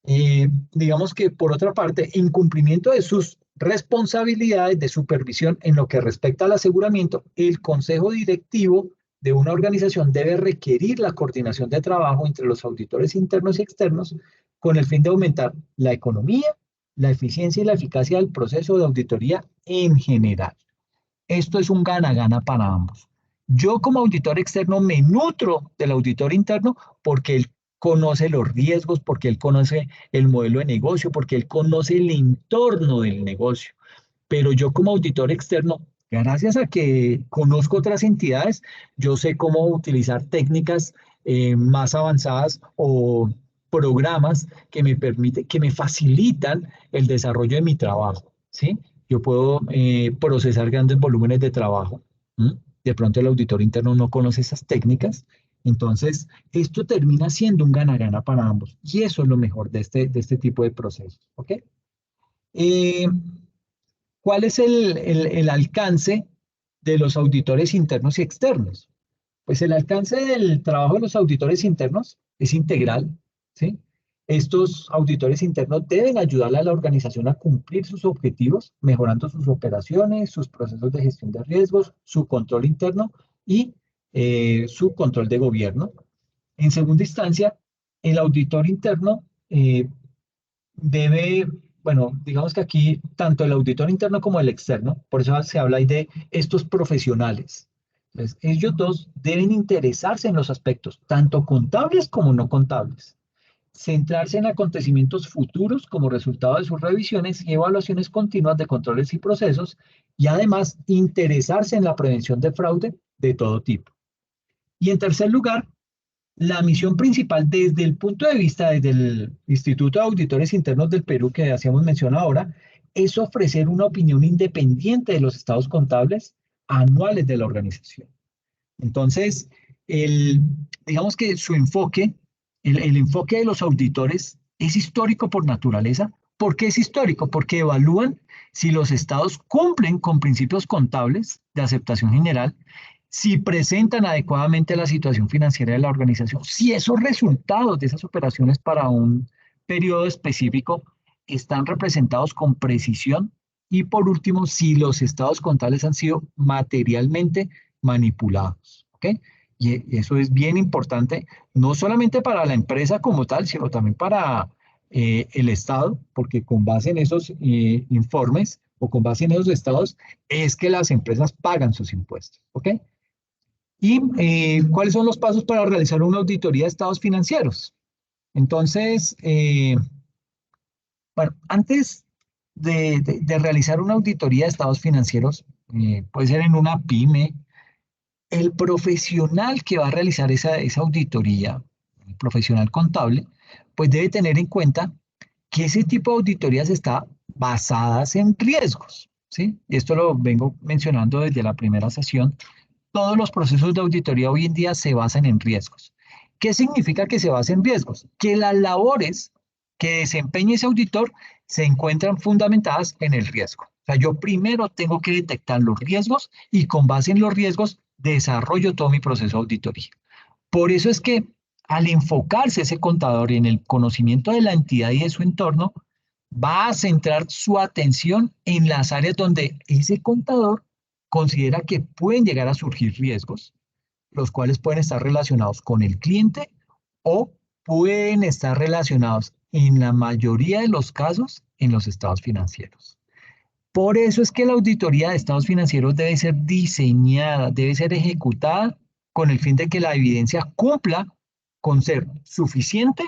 Digamos que por otra parte, incumplimiento de sus responsabilidades de supervisión en lo que respecta al aseguramiento, el consejo directivo de una organización debe requerir la coordinación de trabajo entre los auditores internos y externos con el fin de aumentar la economía, la eficiencia y la eficacia del proceso de auditoría en general. Esto es un gana-gana para ambos. Yo como auditor externo me nutro del auditor interno porque él conoce los riesgos, porque él conoce el modelo de negocio, porque él conoce el entorno del negocio. Pero yo como auditor externo, gracias a que conozco otras entidades, yo sé cómo utilizar técnicas más avanzadas o programas que me permiten, que me facilitan el desarrollo de mi trabajo, ¿sí? Yo puedo procesar grandes volúmenes de trabajo. ¿M? De pronto el auditor interno no conoce esas técnicas. Entonces, esto termina siendo un gana-gana para ambos. Y eso es lo mejor de este tipo de procesos. ¿Ok? Eh, ¿Cuál es el alcance de los auditores internos y externos? Pues el alcance del trabajo de los auditores internos es integral, ¿sí? Estos auditores internos deben ayudar a la organización a cumplir sus objetivos, mejorando sus operaciones, sus procesos de gestión de riesgos, su control interno y su control de gobierno. En segunda instancia, el auditor interno debe, bueno, digamos que aquí tanto el auditor interno como el externo, por eso se habla ahí de estos profesionales. Entonces, ellos dos deben interesarse en los aspectos, tanto contables como no contables, centrarse en acontecimientos futuros como resultado de sus revisiones y evaluaciones continuas de controles y procesos, y además interesarse en la prevención de fraude de todo tipo. Y en tercer lugar, la misión principal desde el punto de vista desde el Instituto de Auditores Internos del Perú, que hacíamos mención ahora, es ofrecer una opinión independiente de los estados contables anuales de la organización. Entonces, digamos que su enfoque, el enfoque de los auditores es histórico por naturaleza. ¿Por qué es histórico? Porque evalúan si los estados cumplen con principios contables de aceptación general, si presentan adecuadamente la situación financiera de la organización, si esos resultados de esas operaciones para un periodo específico están representados con precisión y por último, si los estados contables han sido materialmente manipulados. ¿Ok? Y eso es bien importante, no solamente para la empresa como tal, sino también para el Estado, porque con base en esos informes o con base en esos estados es que las empresas pagan sus impuestos. ¿Ok? ¿Y cuáles son los pasos para realizar una auditoría de estados financieros? Entonces, bueno, antes de realizar una auditoría de estados financieros, puede ser en una pyme, el profesional que va a realizar esa auditoría, el profesional contable, pues debe tener en cuenta que ese tipo de auditorías está basadas en riesgos, ¿sí? Esto lo vengo mencionando desde la primera sesión. Todos los procesos de auditoría hoy en día se basan en riesgos. ¿Qué significa que se basa en riesgos? Que las labores que desempeña ese auditor se encuentran fundamentadas en el riesgo. O sea, yo primero tengo que detectar los riesgos y con base en los riesgos desarrollo todo mi proceso de auditoría. Por eso es que al enfocarse ese contador en el conocimiento de la entidad y de su entorno, va a centrar su atención en las áreas donde ese contador considera que pueden llegar a surgir riesgos, los cuales pueden estar relacionados con el cliente o pueden estar relacionados en la mayoría de los casos en los estados financieros. Por eso es que la auditoría de estados financieros debe ser diseñada, debe ser ejecutada con el fin de que la evidencia cumpla con ser suficiente,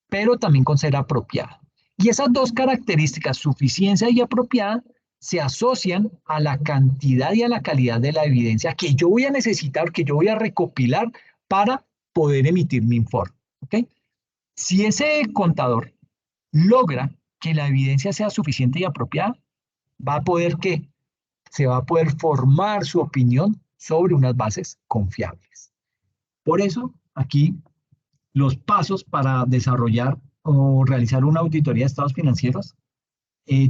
pero también con ser apropiada. Y esas dos características, suficiencia y apropiada, se asocian a la cantidad y a la calidad de la evidencia que yo voy a necesitar, que yo voy a recopilar para poder emitir mi informe. ¿Ok? Si ese contador logra que la evidencia sea suficiente y apropiada, va a poder que se va a poder formar su opinión sobre unas bases confiables. Por eso, aquí los pasos para desarrollar o realizar una auditoría de estados financieros,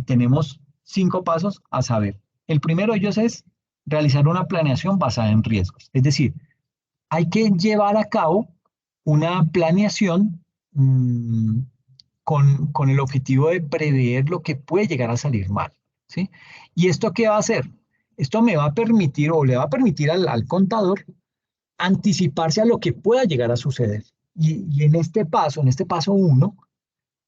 tenemos 5 pasos a saber. El primero de ellos es realizar una planeación basada en riesgos. Es decir, hay que llevar a cabo una planeación con el objetivo de prever lo que puede llegar a salir mal, ¿sí? ¿Y esto qué va a hacer? Esto me va a permitir o le va a permitir al contador anticiparse a lo que pueda llegar a suceder. Y en este paso 1,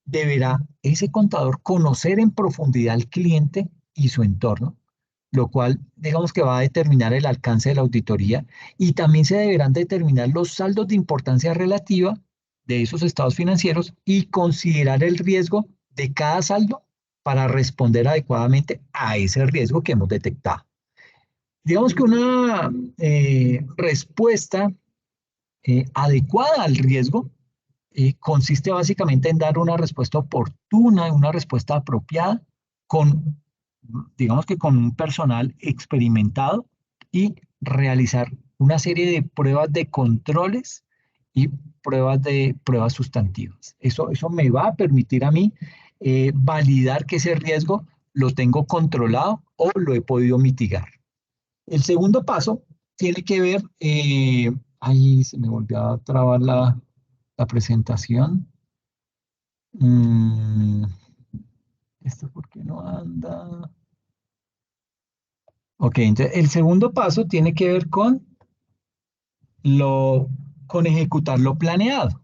deberá ese contador conocer en profundidad al cliente y su entorno, lo cual digamos que va a determinar el alcance de la auditoría y también se deberán determinar los saldos de importancia relativa de esos estados financieros y considerar el riesgo de cada saldo para responder adecuadamente a ese riesgo que hemos detectado. Digamos que una respuesta adecuada al riesgo consiste básicamente en dar una respuesta oportuna, una respuesta apropiada, digamos que con un personal experimentado y realizar una serie de pruebas de controles y pruebas sustantivas. Eso me va a permitir a mí validar que ese riesgo lo tengo controlado o lo he podido mitigar. El segundo paso tiene que ver, ahí se me volvió a trabar la presentación. ¿Esto por qué no anda? Ok, entonces el segundo paso tiene que ver con ejecutar lo planeado.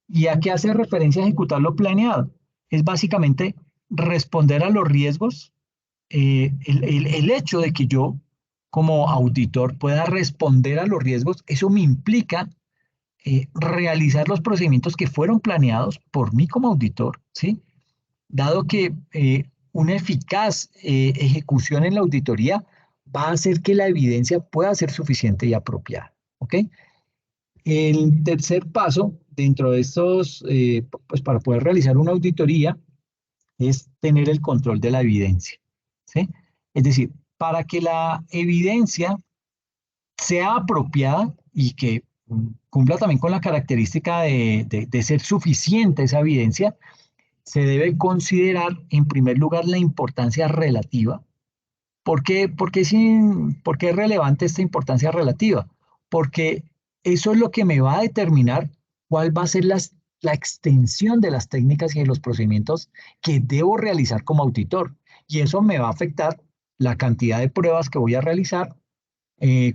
¿Y a qué hace referencia ejecutar lo planeado? Es básicamente responder a los riesgos. El hecho de que yo como auditor pueda responder a los riesgos, eso me implica realizar los procedimientos que fueron planeados por mí como auditor, ¿sí? Dado que una eficaz ejecución en la auditoría va a hacer que la evidencia pueda ser suficiente y apropiada, ¿ok? El tercer paso dentro de estos, pues para poder realizar una auditoría, es tener el control de la evidencia, ¿sí? Es decir, para que la evidencia sea apropiada y que cumpla también con la característica de ser suficiente esa evidencia, se debe considerar en primer lugar la importancia relativa. ¿Por qué es relevante esta importancia relativa? Porque eso es lo que me va a determinar cuál va a ser la extensión de las técnicas y de los procedimientos que debo realizar como auditor. Y eso me va a afectar la cantidad de pruebas que voy a realizar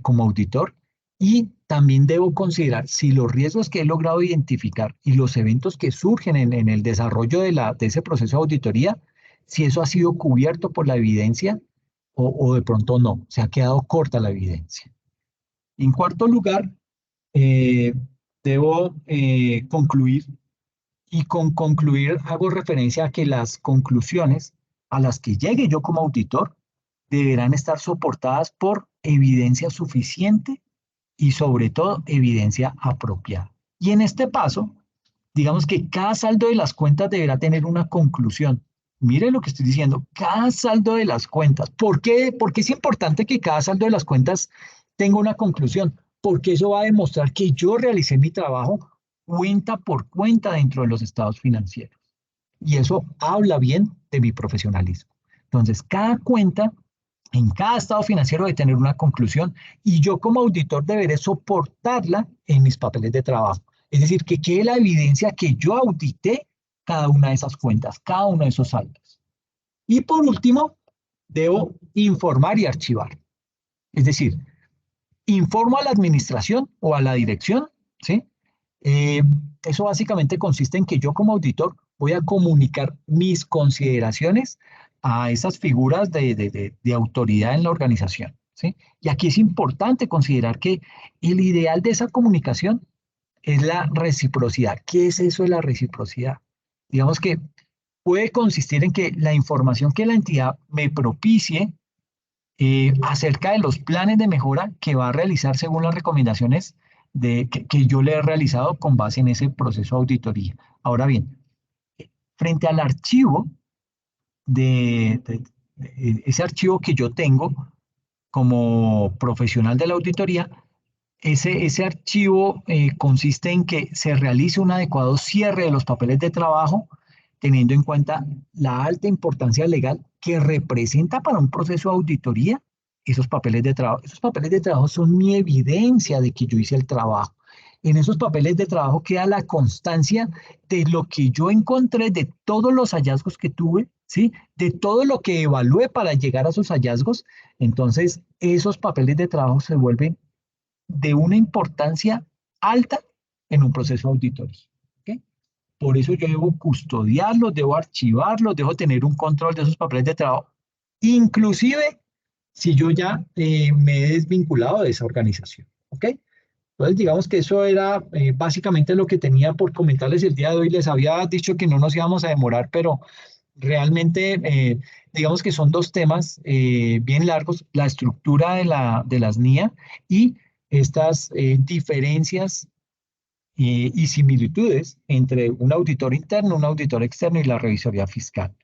como auditor, y también debo considerar si los riesgos que he logrado identificar y los eventos que surgen en el desarrollo de ese proceso de auditoría, si eso ha sido cubierto por la evidencia o de pronto no, se ha quedado corta la evidencia. En cuarto lugar, debo concluir, y con concluir hago referencia a que las conclusiones a las que llegue yo como auditor deberán estar soportadas por evidencia suficiente y sobre todo evidencia apropiada. Y en este paso, digamos que cada saldo de las cuentas deberá tener una conclusión. Mire lo que estoy diciendo, cada saldo de las cuentas. ¿Por qué? Porque es importante que cada saldo de las cuentas tenga una conclusión, porque eso va a demostrar que yo realicé mi trabajo cuenta por cuenta dentro de los estados financieros. Y eso habla bien de mi profesionalismo. Entonces, cada cuenta en cada estado financiero debe tener una conclusión y yo como auditor deberé soportarla en mis papeles de trabajo. Es decir, que quede la evidencia que yo audité cada una de esas cuentas, cada uno de esos saldos. Y por último, debo informar y archivar. Es decir, informo a la administración o a la dirección, ¿sí? Eso básicamente consiste en que yo como auditor voy a comunicar mis consideraciones a esas figuras de autoridad en la organización, ¿sí? Y aquí es importante considerar que el ideal de esa comunicación es la reciprocidad. ¿Qué es eso de la reciprocidad? Digamos que puede consistir en que la información que la entidad me propicie acerca de los planes de mejora que va a realizar según las recomendaciones que yo le he realizado con base en ese proceso de auditoría. Ahora bien, frente al archivo, ese archivo que yo tengo como profesional de la auditoría, ese archivo consiste en que se realice un adecuado cierre de los papeles de trabajo, teniendo en cuenta la alta importancia legal que representa para un proceso de auditoría esos papeles de trabajo. Esos papeles de trabajo son mi evidencia de que yo hice el trabajo. en esos papeles de trabajo queda la constancia de lo que yo encontré, de todos los hallazgos que tuve, ¿sí? De todo lo que evalué para llegar a esos hallazgos. Entonces, esos papeles de trabajo se vuelven de una importancia alta en un proceso de auditoría. ¿Ok? Por eso yo debo custodiarlos, debo archivarlos, debo tener un control de esos papeles de trabajo, inclusive si yo ya me he desvinculado de esa organización. ¿Ok? Entonces, digamos que eso era básicamente lo que tenía por comentarles el día de hoy. Les había dicho que no nos íbamos a demorar, pero realmente, digamos que son dos temas bien largos, la estructura de las NIA y estas diferencias y similitudes entre un auditor interno, un auditor externo y la revisoría fiscal.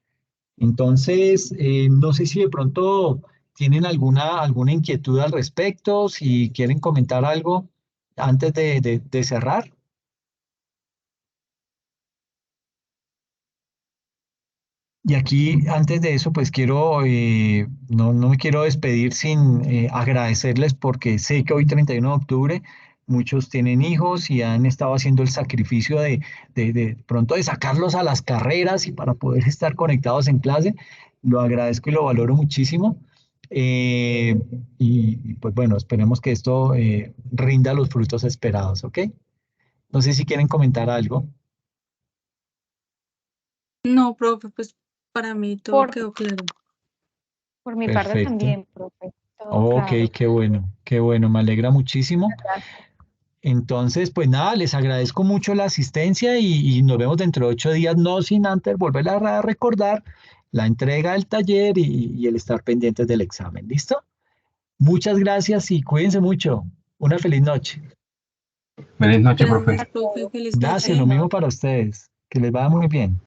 Entonces, no sé si de pronto tienen alguna inquietud al respecto, si quieren comentar algo antes de cerrar. Y aquí, antes de eso, pues no me quiero despedir sin agradecerles porque sé que hoy, 31 de octubre, muchos tienen hijos y han estado haciendo el sacrificio de pronto de sacarlos a las carreras y para poder estar conectados en clase. Lo agradezco y lo valoro muchísimo. Eh, pues bueno, esperemos que esto rinda los frutos esperados, ¿ok? No sé si quieren comentar algo. No, profe, pues para mí todo Por, quedó claro. por mi parte Perfecto. también, profe. Todo Ok, claro. qué bueno, me alegra muchísimo. Gracias. Entonces, pues nada, les agradezco mucho la asistencia y nos vemos dentro de 8 días, no sin antes volver a recordar la entrega del taller y el estar pendientes del examen. ¿Listo? Muchas gracias y cuídense mucho. Una feliz noche. Feliz noche, profe. Gracias, profe. Feliz Gracias, noche. lo mismo para ustedes. Que les vaya muy bien.